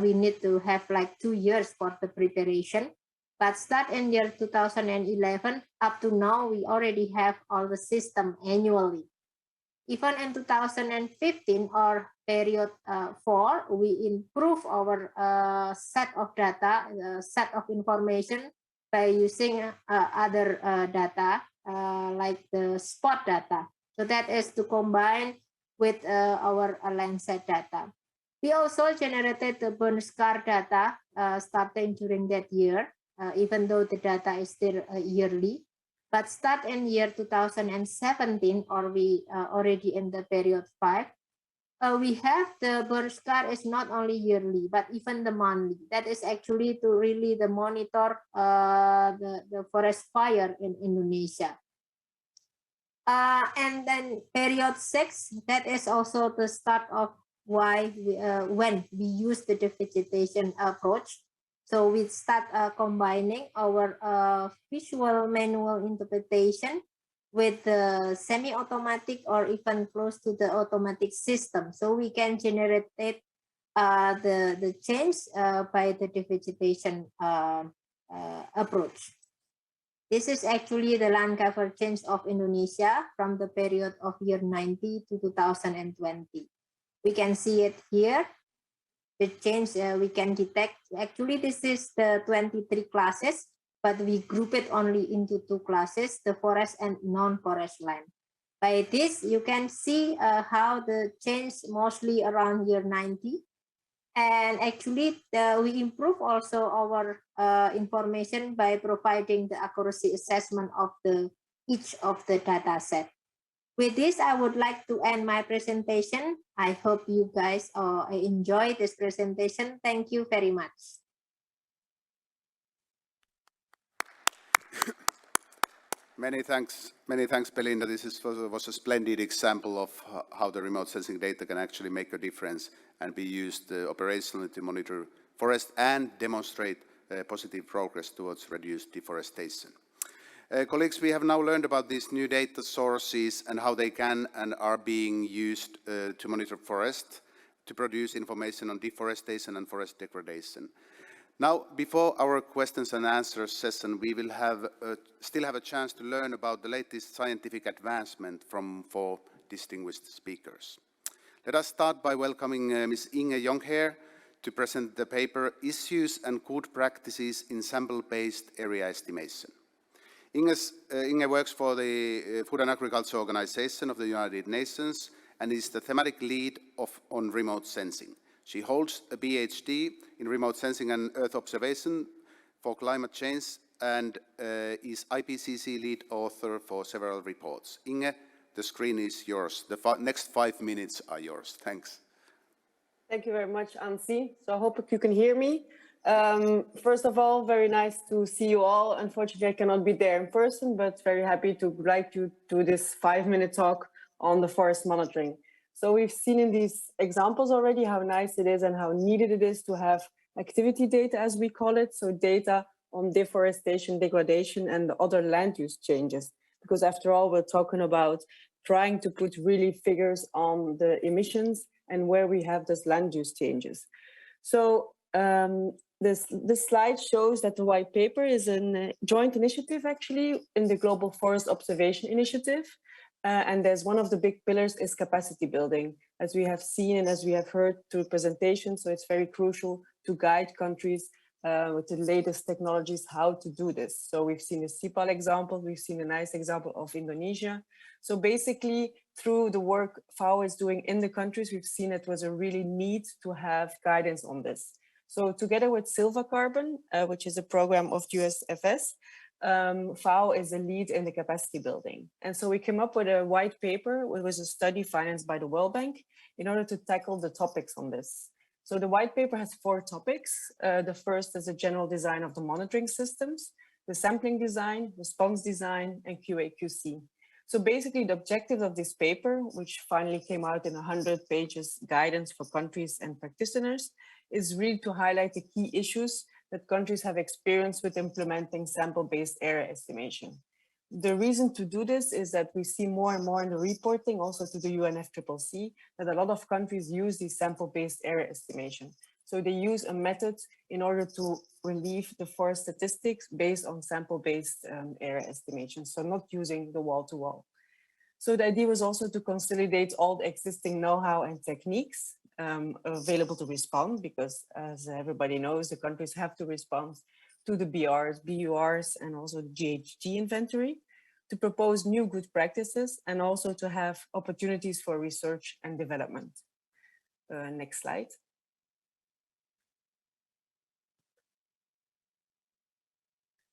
we need to have like 2 years for the preparation. But start in year 2011 up to now, we already have all the system annually. Even in 2015 or period 4, we improve our set of data, set of information by using other data like the spot data. So that is to combine with our Landsat data. We also generated the burn scar data starting during that year, even though the data is still yearly. But start in year 2017, or we already in the period 5, we have the burn scar is not only yearly, but even the monthly. That is actually to really monitor the forest fire in Indonesia. And then period 6, that is also the start of why when we use the devegetation approach. So we start combining our visual manual interpretation with the semi-automatic or even close to the automatic system. So we can generate the change by the devegetation approach. This is actually the land cover change of Indonesia from the period of year 90 to 2020. We can see it here. The change we can detect. Actually, this is the 23 classes, but we group it only into 2 classes, the forest and non-forest land. By this, you can see how the change mostly around year 90. And actually, we improve also our information by providing the accuracy assessment of each of the data set. With this, I would like to end my presentation. I hope you guys enjoy this presentation. Thank you very much. Many thanks, Belinda. This was a splendid example of how the remote sensing data can actually make a difference and be used operationally to monitor forest and demonstrate positive progress towards reduced deforestation. Colleagues, we have now learned about these new data sources and how they can and are being used to monitor forest, to produce information on deforestation and forest degradation. Now, before our questions and answers session, we will still have a chance to learn about the latest scientific advancement from 4 distinguished speakers. Let us start by welcoming Ms. Inge Jonghair to present the paper Issues and Good Practices in Sample-Based Area Estimation. Inge works for the Food and Agriculture Organization of the United Nations and is the thematic lead on remote sensing. She holds a PhD in remote sensing and Earth observation for climate change and is IPCC lead author for several reports. Inge, the screen is yours. The next 5 minutes are yours. Thanks. Thank you very much, Anssi. So I hope you can hear me. First of all, very nice to see you all. Unfortunately, I cannot be there in person, but very happy to guide you to this 5-minute talk on the forest monitoring. So we've seen in these examples already how nice it is and how needed it is to have activity data, as we call it. So data on deforestation, degradation, and other land use changes. Because after all, we're talking about trying to put really figures on the emissions and where we have those land use changes. So this slide shows that the white paper is a joint initiative actually in the Global Forest Observation Initiative. And there's one of the big pillars is capacity building, as we have seen and as we have heard through presentations. So it's very crucial to guide countries with the latest technologies how to do this. So we've seen a CIPAL example, we've seen a nice example of Indonesia. So basically through the work FAO is doing in the countries, we've seen it was a really need to have guidance on this. So together with Silva Carbon, which is a program of USFS, FAO is a lead in the capacity building. And so we came up with a white paper, which was a study financed by the World Bank in order to tackle the topics on this. So the white paper has 4 topics. The first is a general design of the monitoring systems, the sampling design, response design, and QA/QC. So basically the objective of this paper, which finally came out in 100 pages guidance for countries and practitioners, is really to highlight the key issues that countries have experienced with implementing sample-based area estimation. The reason to do this is that we see more and more in the reporting, also to the UNFCCC, that a lot of countries use these sample-based area estimation. So they use a method in order to relieve the forest statistics based on sample-based area estimation, so not using the wall-to-wall. So the idea was also to consolidate all the existing know-how and techniques available to respond, because as everybody knows, the countries have to respond to the BRs, BURs, and also the GHG inventory, to propose new good practices and also to have opportunities for research and development. Next slide.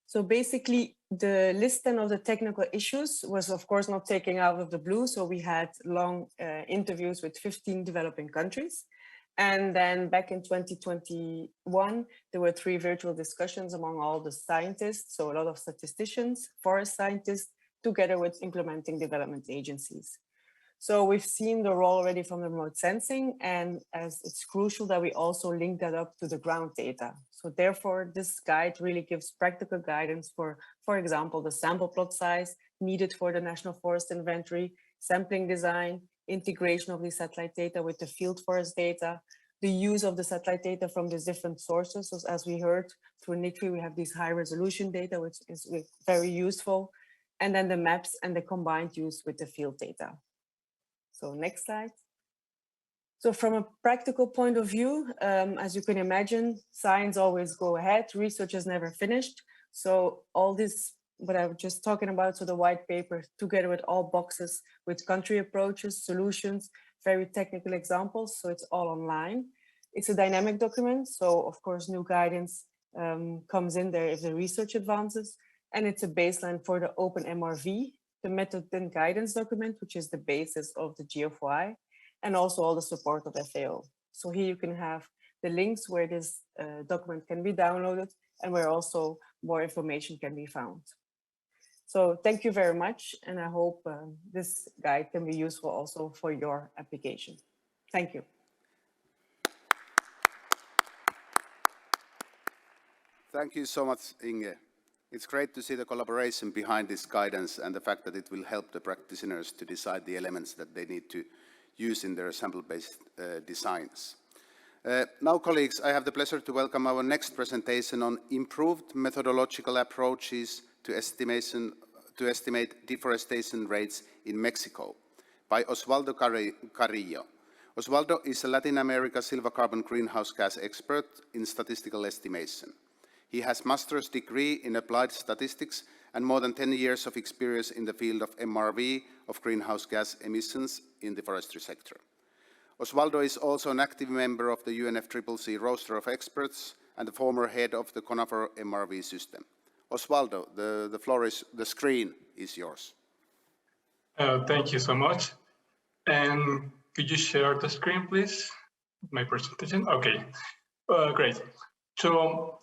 So basically, the list then of the technical issues was of course not taken out of the blue. So we had long interviews with 15 developing countries. And then back in 2021, there were 3 virtual discussions among all the scientists. So a lot of statisticians, forest scientists, together with implementing development agencies. So we've seen the role already from the remote sensing, and as it's crucial that we also link that up to the ground data. So therefore, this guide really gives practical guidance for example, the sample plot size needed for the National Forest Inventory, sampling design, integration of the satellite data with the field forest data, the use of the satellite data from these different sources. So as we heard through NICFI, we have these high resolution data, which is very useful, and then the maps and the combined use with the field data. So next slide. So from a practical point of view, as you can imagine, science always go ahead, research is never finished. So all this, what I was just talking about, so the white paper together with all boxes with country approaches, solutions, very technical examples, so it's all online. It's a dynamic document, so of course new guidance comes in there if the research advances, and it's a baseline for the open MRV, the method and guidance document, which is the basis of the GFOI, and also all the support of FAO. So here you can have the links where this document can be downloaded and where also more information can be found. So thank you very much, and I hope this guide can be useful also for your application. Thank you. Thank you so much, Inge. It's great to see the collaboration behind this guidance and the fact that it will help the practitioners to decide the elements that they need to use in their sample-based designs. Now, colleagues, I have the pleasure to welcome our next presentation on improved methodological approaches to estimate deforestation rates in Mexico by Osvaldo Carrillo. Osvaldo is a Latin America silver carbon greenhouse gas expert in statistical estimation. He has master's degree in applied statistics and more than 10 years of experience in the field of MRV of greenhouse gas emissions in the forestry sector. Osvaldo is also an active member of the UNFCCC roster of experts and the former head of the Conifer MRV system. Osvaldo, the screen is yours. Thank you so much. And could you share the screen, please? My presentation? Okay, great. So,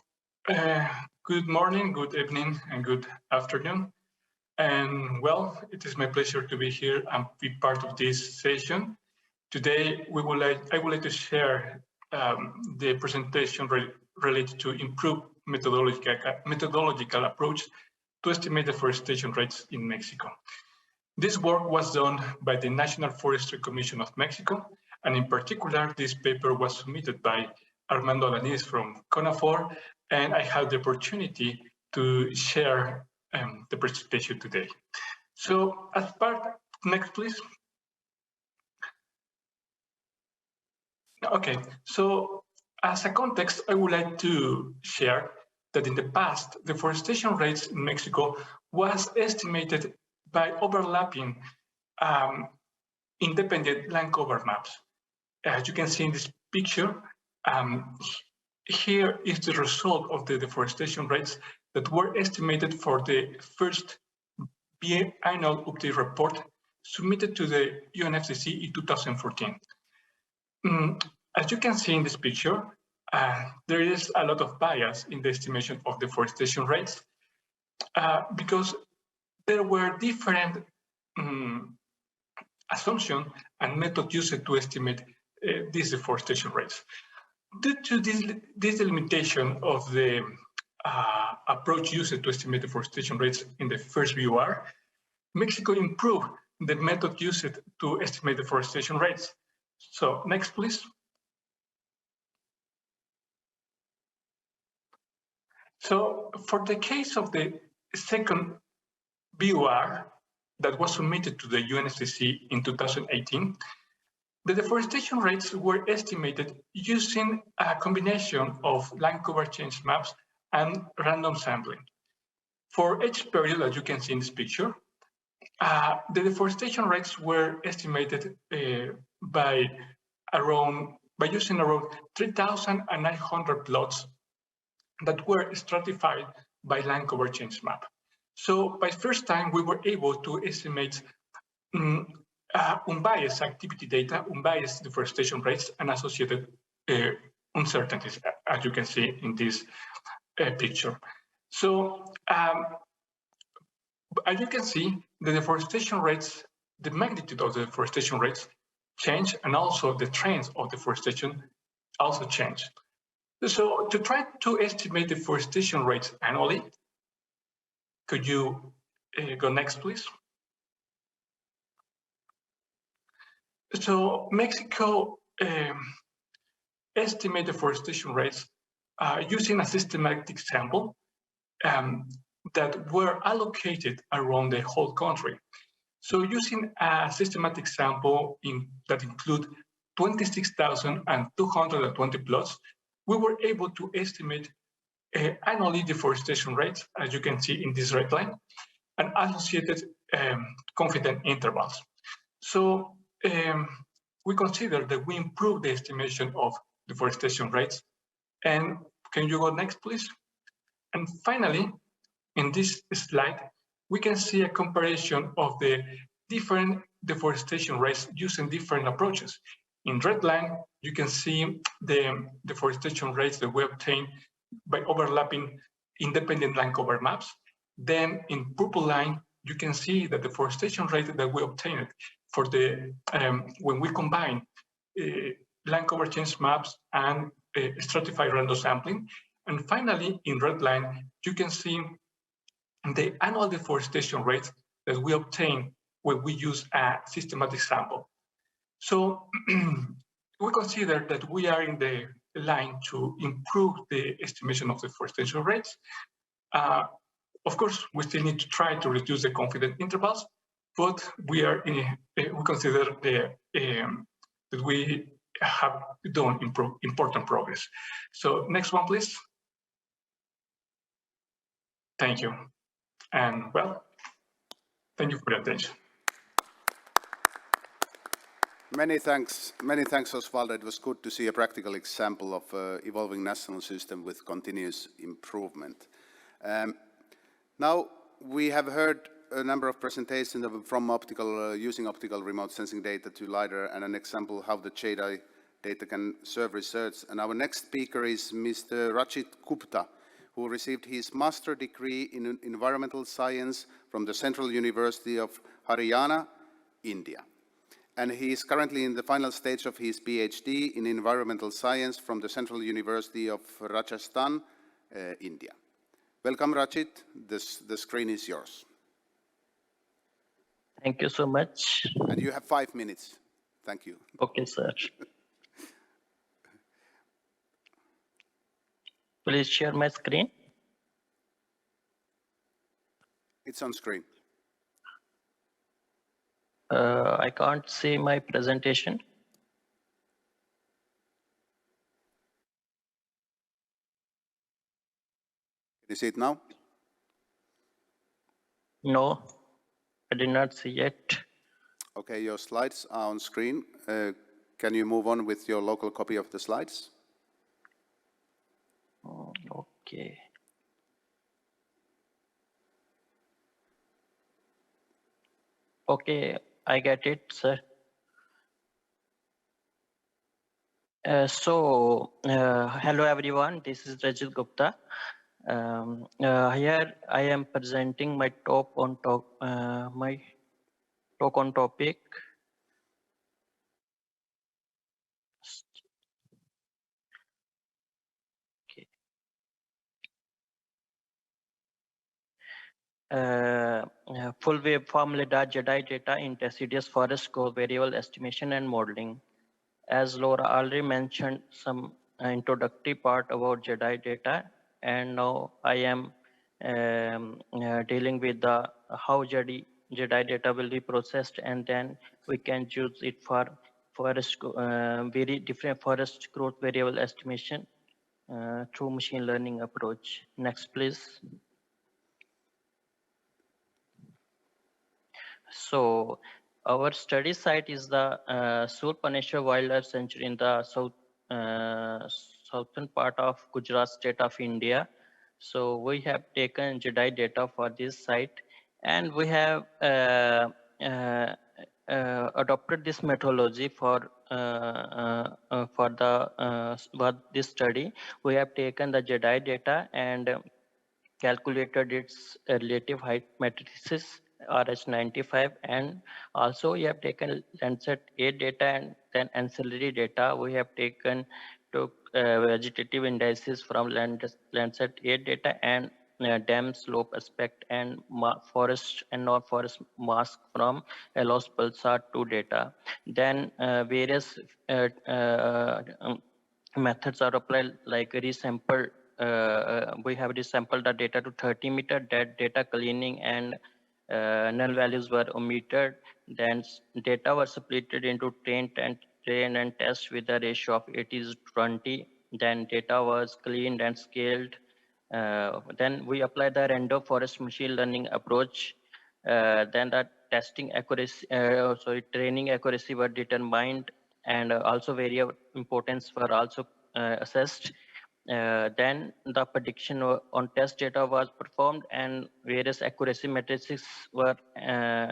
good morning, good evening, and good afternoon. And well, it is my pleasure to be here and be part of this session. Today, I would like to share the presentation related to improved methodological approach to estimate deforestation rates in Mexico. This work was done by the National Forestry Commission of Mexico, and in particular, this paper was submitted by Armando Alanis from CONAFOR, and I had the opportunity to share the presentation today. So as part, next please. Okay, so as a context, I would like to share that in the past, deforestation rates in Mexico was estimated by overlapping independent land cover maps. As you can see in this picture, here is the result of the deforestation rates that were estimated for the first biannual update report submitted to the UNFCCC in 2014. As you can see in this picture, there is a lot of bias in the estimation of deforestation rates because there were different assumptions and methods used to estimate these deforestation rates. Due to this limitation of the approach used to estimate deforestation rates in the first BOR, Mexico improved the method used to estimate deforestation rates. So next, please. So for the case of the second BOR that was submitted to the UNFCCC in 2018, the deforestation rates were estimated using a combination of land cover change maps and random sampling. For each period, as you can see in this picture, the deforestation rates were estimated by using around 3,900 plots that were stratified by land cover change map. So by first time, we were able to estimate unbiased activity data, unbiased deforestation rates, and associated uncertainties, as you can see in this picture. So as you can see, the deforestation rates, the magnitude of the deforestation rates change, and also the trends of deforestation also change. So to try to estimate deforestation rates annually, could you go next, please? So Mexico estimates deforestation rates using a systematic sample that were allocated around the whole country. So using a systematic sample that include 26,220 plots, we were able to estimate annually deforestation rates, as you can see in this red line, and associated confidence intervals. So we consider that we improved the estimation of deforestation rates. And can you go next, please? And finally, in this slide, we can see a comparison of the different deforestation rates using different approaches. In red line, you can see the deforestation rates that we obtained by overlapping independent land cover maps. Then in purple line, you can see the deforestation rate that we obtained for the when we combine land cover change maps and stratified random sampling. And finally, in red line, you can see the annual deforestation rates that we obtain when we use a systematic sample. So we consider that we are in the line to improve the estimation of deforestation rates. Of course, we still need to try to reduce the confidence intervals, but we consider the that we have done important progress. So next one, please. Thank you. And well, thank you for your attention. Many thanks, Osvaldo. It was good to see a practical example of evolving national system with continuous improvement. Now we have heard a number of presentations from using optical remote sensing data to LiDAR, and an example how the JEDI data can serve research. And our next speaker is Mr. Rachit Gupta, who received his master's degree in environmental science from the Central University of Haryana, India. And he is currently in the final stage of his PhD in environmental science from the Central University of Rajasthan, India. Welcome, Rachit. The screen is yours. Thank you so much. And you have 5 minutes. Thank you. Okay, sir. Please share my screen. It's on screen. I can't see my presentation. Can you see it now? No, I did not see yet. Okay, your slides are on screen. Can you move on with your local copy of the slides? Okay. Okay, I get it, sir. Hello everyone, this is Rachit Gupta. Here I am presenting my talk on topic. Okay. Full waveform LiDAR JEDI data in deciduous forest growth variable estimation and modeling. As Laura already mentioned some introductory part about JEDI data, and now I am dealing with the how JEDI data will be processed, and then we can use it for forest very different forest growth variable estimation through machine learning approach. Next, please. So our study site is the Surpaneshwar Wildlife Sanctuary in the southern part of Gujarat state of India. So we have taken JEDI data for this site, and we have adopted this methodology for this study. We have taken the JEDI data and calculated its relative height matrices RH95, and also we have taken Landsat 8 data and then ancillary data. We have taken vegetative indices from Landsat 8 data and dam slope aspect and forest and non-forest mask from ALOS Pulsar 2 data. Then various methods are applied, like resample. We have resampled the data to 30 meter, that data cleaning and null values were omitted. Then data were split into train and test with a ratio of 80:20. Then data was cleaned and scaled. Then we applied the random forest machine learning approach. Then the testing accuracy, training accuracy were determined, and also variable importance were also assessed. Then the prediction on test data was performed, and various accuracy matrices were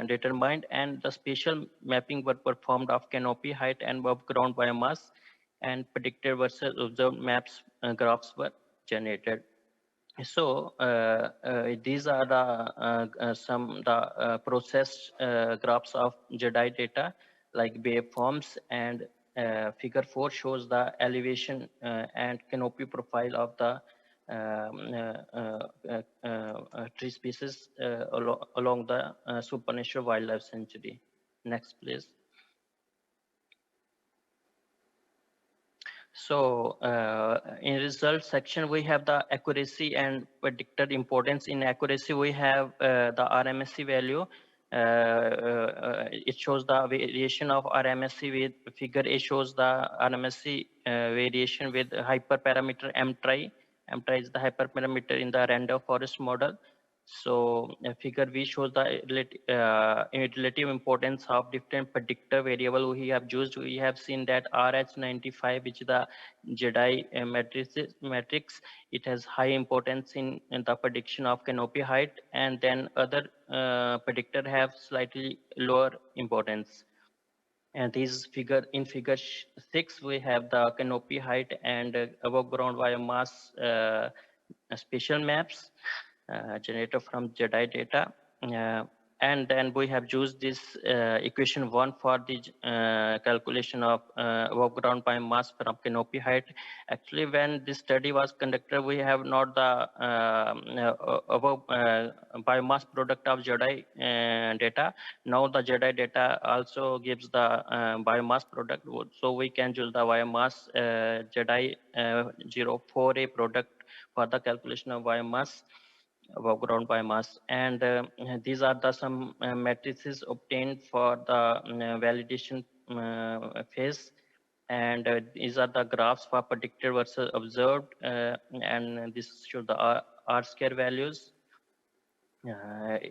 determined, and the spatial mapping were performed of canopy height and above ground biomass, and predicted versus observed maps graphs were generated. So these are the processed graphs of JEDI data, like waveforms, and figure 4 shows the elevation and canopy profile of the tree species along the Surpaneshwar Wildlife Sanctuary. Next, please. So in result section, we have the accuracy and predicted importance. In accuracy, we have the RMSE value it shows the variation of RMSE with figure A shows the RMSE variation with hyperparameter M-trie. M-trie is the hyperparameter in the random forest model. So figure B shows the relative importance of different predictor variable we have used. We have seen that RH95, which is the JEDI matrix, it has high importance in the prediction of canopy height, and then other predictor have slightly lower importance. And this figure, in figure 6, we have the canopy height and above ground biomass spatial maps generated from JEDI data. And then we have used this equation 1 for the calculation of above ground biomass from canopy height. Actually, when this study was conducted, we have not the above biomass product of JEDI data. Now the JEDI data also gives the biomass product. So we can use the biomass JEDI 04A product for the calculation of biomass, above ground biomass. And these are the some matrices obtained for the validation phase. And these are the graphs for predicted versus observed. And this shows the R-square values.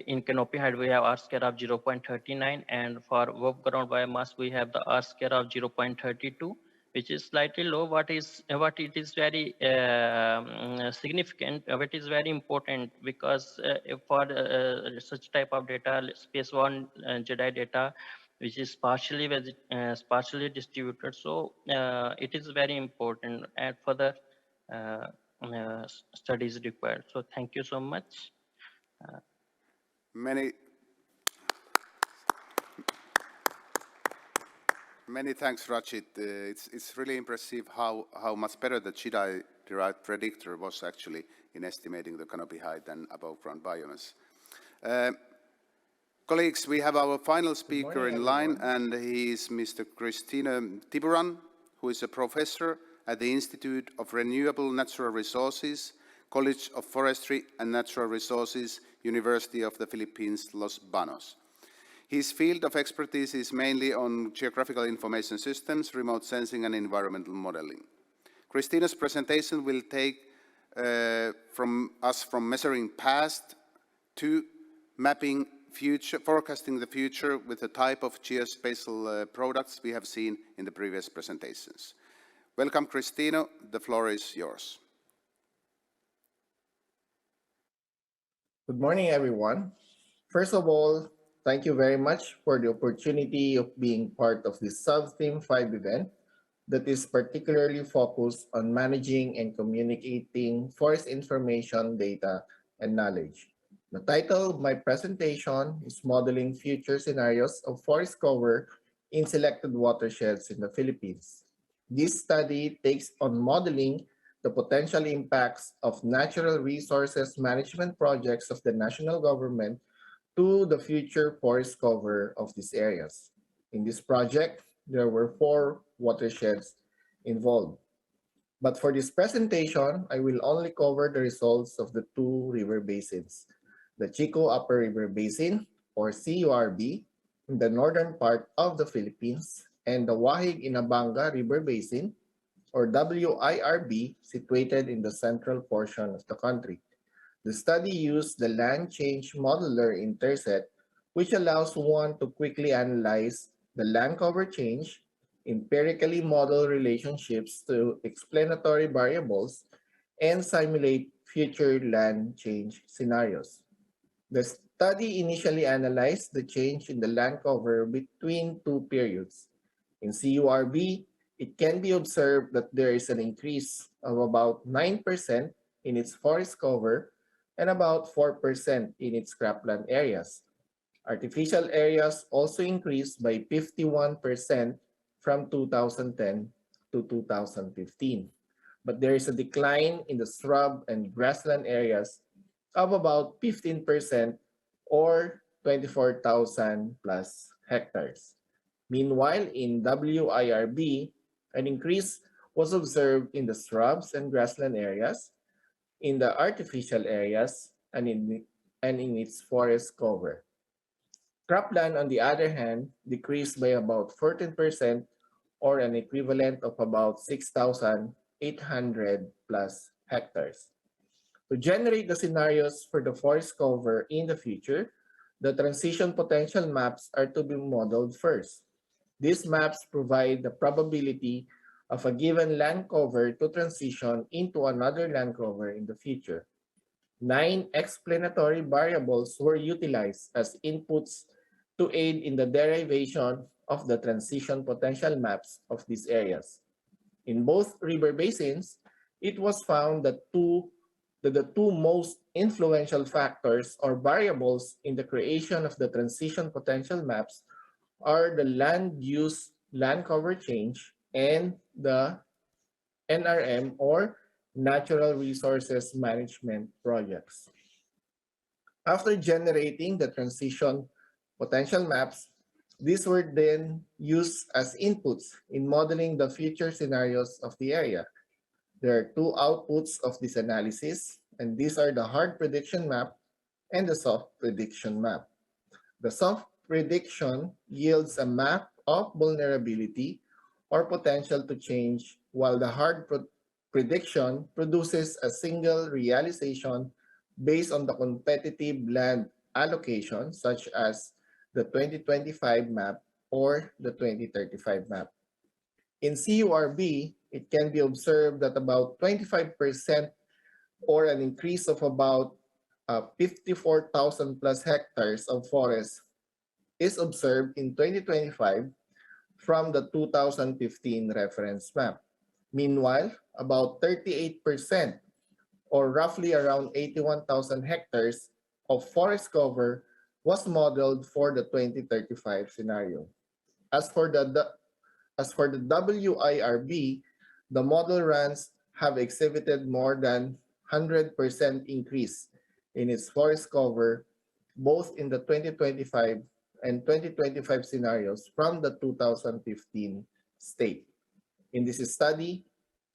In canopy height, we have R-square of 0.39. And for above ground biomass, we have the R-square of 0.32. Which is slightly low, what it is very significant, what is very important, because for such type of data, space one JEDI data, which is partially distributed, so it is very important, and further studies required. So thank you so much. Many thanks, Rachit. It's really impressive how much better the JEDI-derived predictor was actually in estimating the canopy height and above-ground biomass. Colleagues, we have our final speaker in line, and he is Mr. Kristiina Tiburan, who is a professor at the Institute of Renewable Natural Resources, College of Forestry and Natural Resources, University of the Philippines, Los Banos. His field of expertise is mainly on geographical information systems, remote sensing, and environmental modeling. Kristiina's presentation will take from measuring past to mapping future, forecasting the future with the type of geospatial products we have seen in the previous presentations. Welcome, Kristiina. The floor is yours. Good morning, everyone. First of all, thank you very much for the opportunity of being part of this Sub-Theme 5 event that is particularly focused on managing and communicating forest information, data, and knowledge. The title of my presentation is Modeling Future Scenarios of Forest Cover in Selected Watersheds in the Philippines. This study takes on modeling the potential impacts of natural resources management projects of the national government to the future forest cover of these areas. In this project, there were 4 watersheds involved. But for this presentation, I will only cover the results of the 2 river basins, the Chico Upper River Basin, or CURB, in the northern part of the Philippines, and the Wahig-Inabanga River Basin, or WIRB, situated in the central portion of the country. The study used the Land Change Modeler Interset, which allows one to quickly analyze the land cover change, empirically model relationships to explanatory variables, and simulate future land change scenarios. The study initially analyzed the change in the land cover between 2 periods. In CURB, it can be observed that there is an increase of about 9% in its forest cover and about 4% in its cropland areas. Artificial areas also increased by 51% from 2010 to 2015. But there is a decline in the shrub and grassland areas of about 15% or 24,000 plus hectares. Meanwhile, in WIRB, an increase was observed in the shrubs and grassland areas, in the artificial areas, and in its forest cover. Cropland, on the other hand, decreased by about 14%, or an equivalent of about 6,800 plus hectares. To generate the scenarios for the forest cover in the future, the transition potential maps are to be modeled first. These maps provide the probability of a given land cover to transition into another land cover in the future. 9 explanatory variables were utilized as inputs to aid in the derivation of the transition potential maps of these areas. In both river basins, it was found that the two most influential factors or variables in the creation of the transition potential maps are the land use land cover change and the NRM, or Natural Resources Management projects. After generating the transition potential maps, these were then used as inputs in modeling the future scenarios of the area. There are two outputs of this analysis, and these are the hard prediction map and the soft prediction map. The soft prediction yields a map of vulnerability or potential to change, while the hard prediction produces a single realization based on the competitive land allocation, such as the 2025 map or the 2035 map. In CURB, it can be observed that about 25%, or an increase of about 54,000 plus hectares of forest is observed in 2025 from the 2015 reference map. Meanwhile, about 38%, or roughly around 81,000 hectares of forest cover was modeled for the 2035 scenario. As for the WIRB, the model runs have exhibited more than 100% increase in its forest cover, both in the 2025 and 2025 scenarios from the 2015 state. In this study,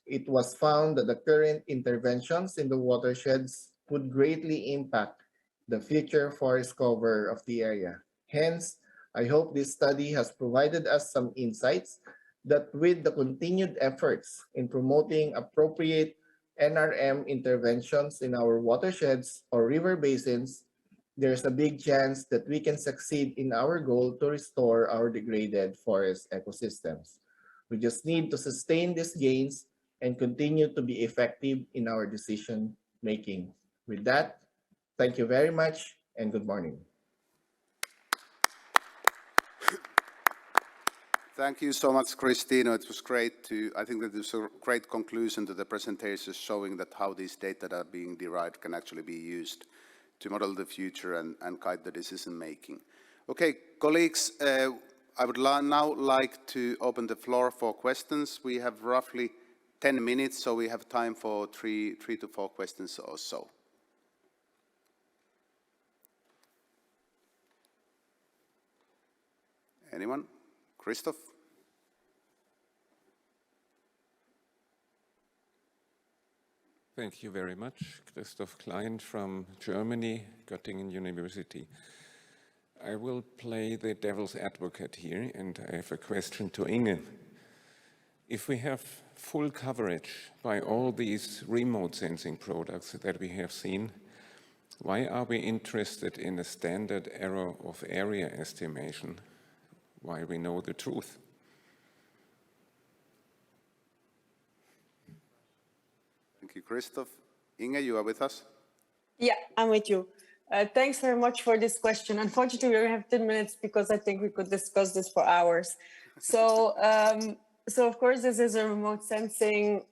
it was found that the current interventions in the watersheds would greatly impact the future forest cover of the area. Hence, I hope this study has provided us some insights that with the continued efforts in promoting appropriate NRM interventions in our watersheds or river basins, there's a big chance that we can succeed in our goal to restore our degraded forest ecosystems. We just need to sustain these gains and continue to be effective in our decision making. With that, thank you very much and good morning. Thank you so much, Cristino. It was great I think that there's a great conclusion to the presentation showing that how these data that are being derived can actually be used to model the future and guide the decision making. Okay, colleagues, I would now like to open the floor for questions. We have roughly 10 minutes, so we have time for three to four questions or so. Anyone? Christoph? Thank you very much. Christoph Klein from Germany, Göttingen University. I will play the devil's advocate here, and I have a question to Inge. If we have full coverage by all these remote sensing products that we have seen, why are we interested in a standard error of area estimation while we know the truth? Thank you, Christoph. Inge, you are with us? Yeah, I'm with you. Thanks very much for this question. Unfortunately, we only have 10 minutes because I think we could discuss this for hours. So, so of course, this is a remote sensing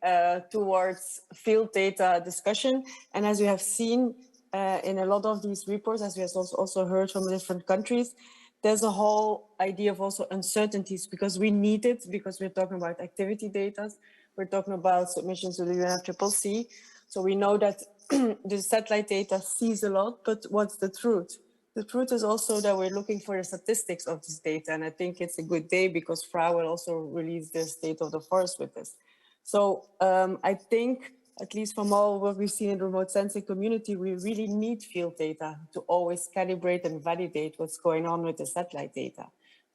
towards field data discussion. And as we have seen in a lot of these reports, as we have also heard from different countries, there's a whole idea of also uncertainties because we need it, because we're talking about activity data. We're talking about submissions to the UNFCCC. So we know that the satellite data sees a lot, but what's the truth? The truth is also that we're looking for the statistics of this data. And I think it's a good day because FRA will also release the state of the forest with this. So I think at least from all what we've seen in the remote sensing community, we really need field data to always calibrate and validate what's going on with the satellite data.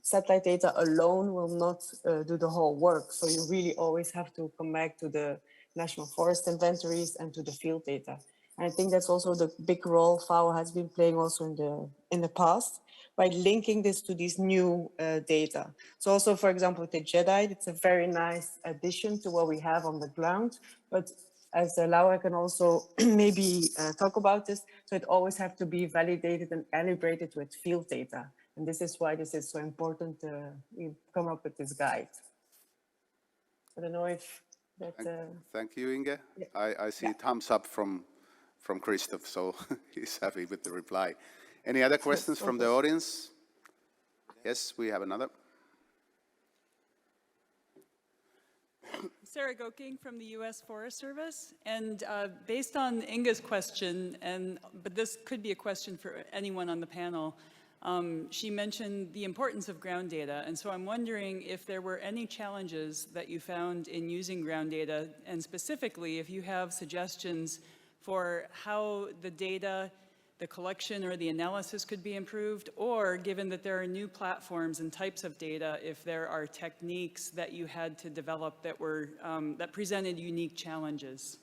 Satellite data alone will not do the whole work. So you really always have to come back to the national forest inventories and to the field data. And I think that's also the big role FAO has been playing also in the past by linking this to these new data. So also, for example, with the JEDI, it's a very nice addition to what we have on the ground. But as Laura can also maybe talk about this, so it always have to be validated and calibrated with field data. And this is why this is so important. We come up with this guide. I don't know if that. Thank you, Inge. Yeah. I see thumbs up from Christoph, so he's happy with the reply. Any other questions from the audience? Yes, we have another. Sarah Goking from the U.S. Forest Service, and based on Inge's question, but this could be a question for anyone on the panel, she mentioned the importance of ground data, and so I'm wondering if there were any challenges that you found in using ground data, and specifically if you have suggestions for how the data, the collection or the analysis could be improved, or given that there are new platforms and types of data, if there are techniques that you had to develop that were that presented unique challenges.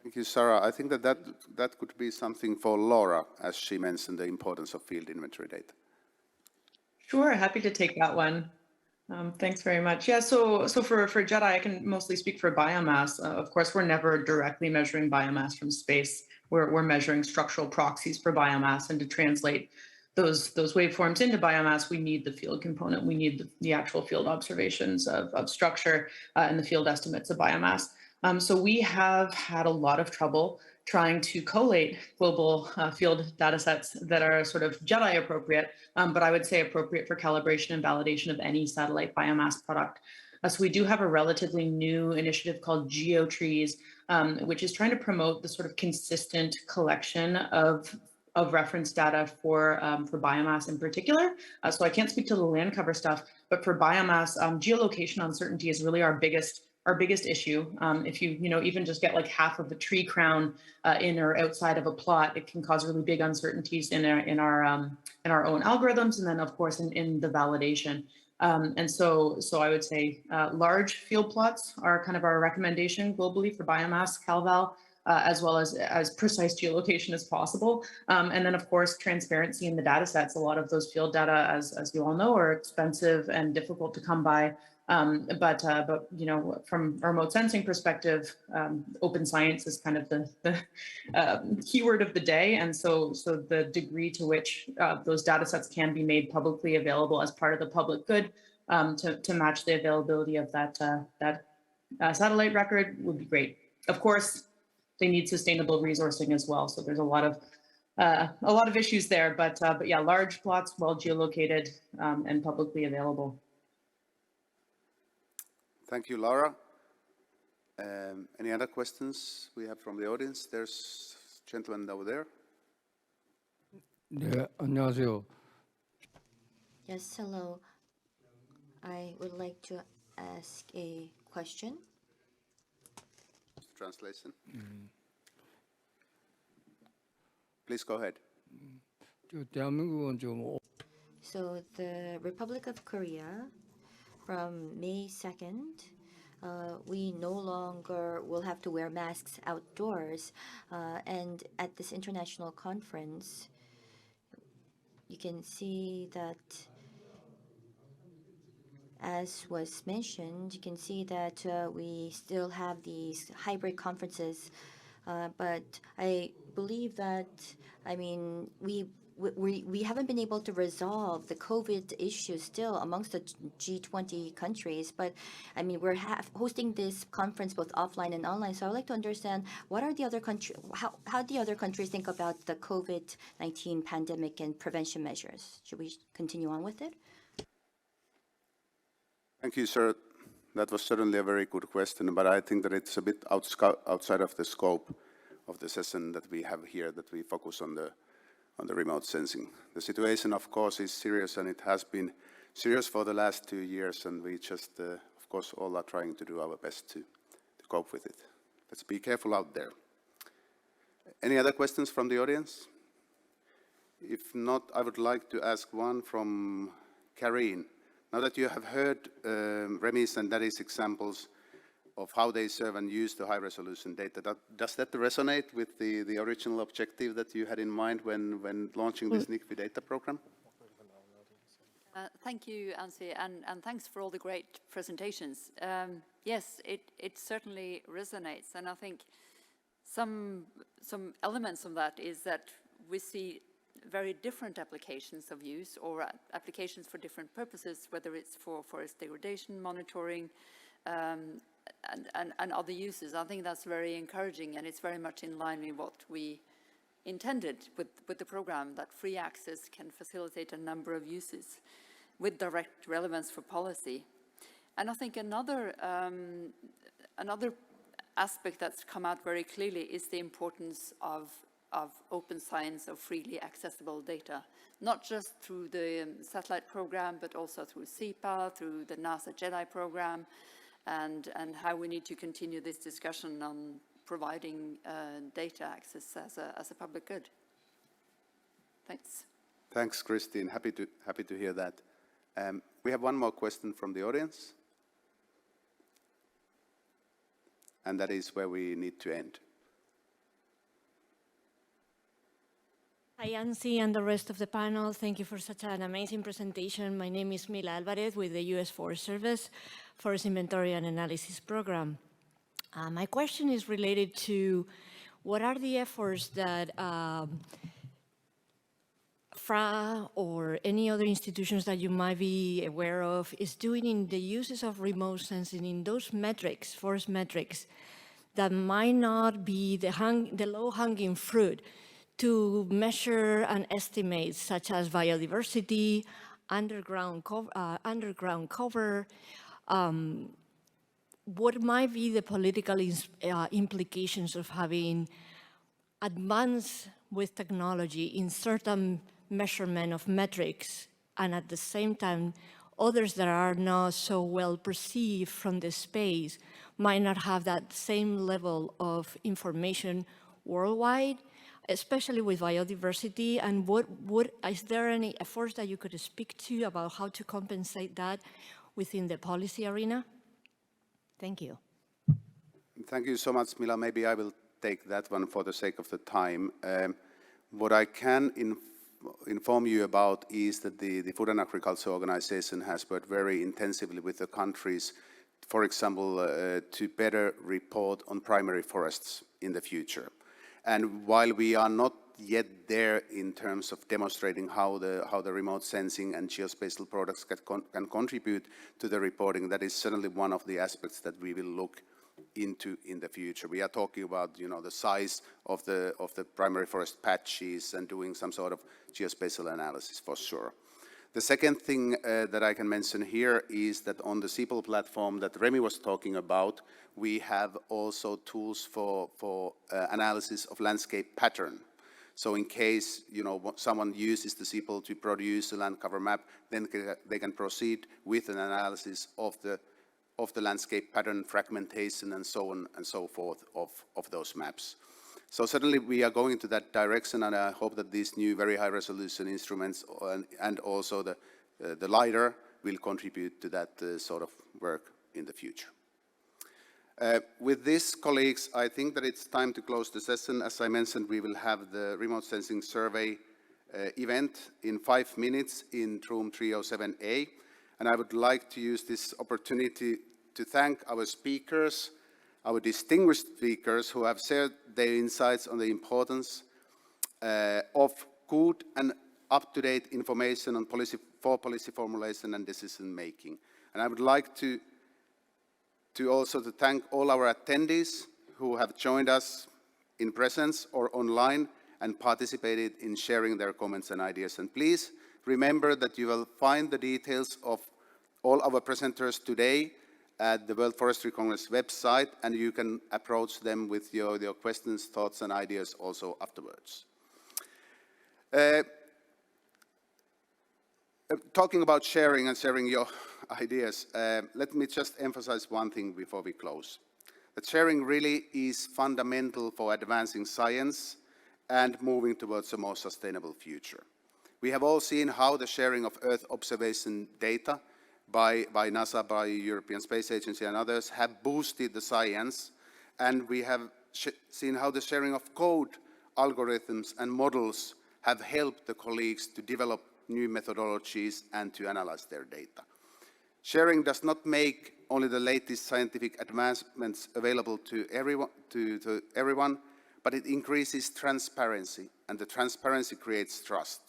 Thank you, Sarah. I think that could be something for Laura, as she mentioned the importance of field inventory data. Sure, happy to take that one. Thanks very much. Yeah, so for JEDI, I can mostly speak for biomass. Of course, we're never directly measuring biomass from space. We're measuring structural proxies for biomass, and to translate those waveforms into biomass, we need the field component. We need the actual field observations of structure and the field estimates of biomass. So we have had a lot of trouble trying to collate global field data sets that are sort of JEDI appropriate, but I would say appropriate for calibration and validation of any satellite biomass product. So we do have a relatively new initiative called GeoTrees, which is trying to promote the sort of consistent collection of reference data for biomass in particular. So I can't speak to the land cover stuff, but for biomass, geolocation uncertainty is really our biggest issue. If you even just get like half of the tree crown in or outside of a plot, it can cause really big uncertainties in our own algorithms, and then of course in the validation. And so I would say large field plots are kind of our recommendation globally for biomass, CalVal, as well as precise geolocation as possible. And then of course, transparency in the data sets. A lot of those field data, as you all know, are expensive and difficult to come by. But from a remote sensing perspective, open science is kind of the keyword of the day. And so the degree to which those data sets can be made publicly available as part of the public good to match the availability of that satellite record would be great. Of course, they need sustainable resourcing as well. So there's a lot of issues there, but yeah, large plots, well geolocated and publicly available. Thank you, Laura. Any other questions we have from the audience? There's a gentleman over there. 네, 안녕하세요. Yes, hello. I would like to ask a question. Translation. Please go ahead. 대한민국은 좀 So the Republic of Korea, from May 2nd, we no longer will have to wear masks outdoors. And at this international conference, you can see that, as was mentioned, you can see that we still have these hybrid conferences. But I believe that, we haven't been able to resolve the COVID issue still amongst the G20 countries, but we're hosting this conference both offline and online. So I would like to understand what are the other countries, how do the other countries think about the COVID-19 pandemic and prevention measures? Should we continue on with it? Thank you, sir. That was certainly a very good question, but I think that it's a bit outside of the scope of the session that we have here, that we focus on the remote sensing. The situation, of course, is serious, and it has been serious for the last 2 years, and we just, of course, all are trying to do our best to cope with it. Let's be careful out there. Any other questions from the audience? If not, I would like to ask one from Karine. Now that you have heard Remy's and Daddy's examples of how they serve and use the high-resolution data, does that resonate with the original objective that you had in mind when launching this NICFI data program? Thank you, Anssi, and thanks for all the great presentations. Yes, it certainly resonates, and I think some elements of that is that we see very different applications of use or applications for different purposes, whether it's for forest degradation monitoring and other uses. I think that's very encouraging, and it's very much in line with what we intended with the program, that free access can facilitate a number of uses with direct relevance for policy. And I think another aspect that's come out very clearly is the importance of open science, of freely accessible data, not just through the satellite program, but also through SEPA, through the NASA JEDI program, and how we need to continue this discussion on providing data access as a public good. Thanks. Thanks, Christine. Happy to hear that. We have one more question from the audience, and that is where we need to end. Hi, Anssi and the rest of the panel. Thank you for such an amazing presentation. My name is Mila Alvarez with the U.S. Forest Service Forest Inventory and Analysis Program. My question is related to what are the efforts that FRA or any other institutions that you might be aware of is doing in the uses of remote sensing in those metrics, forest metrics, that might not be the low-hanging fruit to measure and estimate, such as biodiversity, underground cover, what might be the political implications of having advanced with technology in certain measurement of metrics, and at the same time, others that are not so well perceived from the space might not have that same level of information worldwide, especially with biodiversity, and is there any efforts that you could speak to about how to compensate that within the policy arena? Thank you. Thank you so much, Mila. Maybe I will take that one for the sake of the time. What I can inform you about is that the Food and Agriculture Organization has worked very intensively with the countries, for example, to better report on primary forests in the future. And while we are not yet there in terms of demonstrating how the remote sensing and geospatial products can contribute to the reporting, that is certainly one of the aspects that we will look into in the future. We are talking about, the size of the primary forest patches and doing some sort of geospatial analysis for sure. The second thing that I can mention here is that on the CEPAL platform that Remy was talking about, we have also tools for analysis of landscape pattern. So in case someone uses the CEPAL to produce a land cover map, then they can proceed with an analysis of the landscape pattern fragmentation and so on and so forth of those maps. So certainly we are going into that direction, and I hope that these new very high resolution instruments and also the LiDAR will contribute to that sort of work in the future. With this, colleagues, I think that it's time to close the session. As I mentioned, we will have the remote sensing survey event in 5 minutes in room 307A. And I would like to use this opportunity to thank our speakers, our distinguished speakers who have shared their insights on the importance of good and up-to-date information on policy formulation and decision making. And I would like to also thank all our attendees who have joined us in presence or online and participated in sharing their comments and ideas. And please remember that you will find the details of all our presenters today at the World Forestry Congress website, and you can approach them with your questions, thoughts, and ideas also afterwards. Talking about sharing and sharing your ideas, let me just emphasize one thing before we close. that sharing really is fundamental for advancing science and moving towards a more sustainable future. We have all seen how the sharing of Earth observation data by NASA, by European Space Agency and others have boosted the science, and we have seen how the sharing of code, algorithms and models have helped the colleagues to develop new methodologies and to analyze their data. Sharing does not make only the latest scientific advancements available to everyone, but it increases transparency, and the transparency creates trust.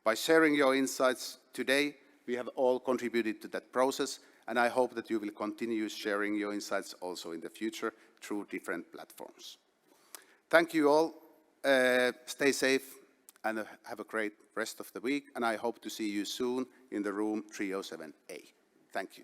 By sharing your insights today, we have all contributed to that process, and I hope that you will continue sharing your insights also in the future through different platforms. Thank you all. Stay safe and have a great rest of the week, and I hope to see you soon in the room 307A. Thank you.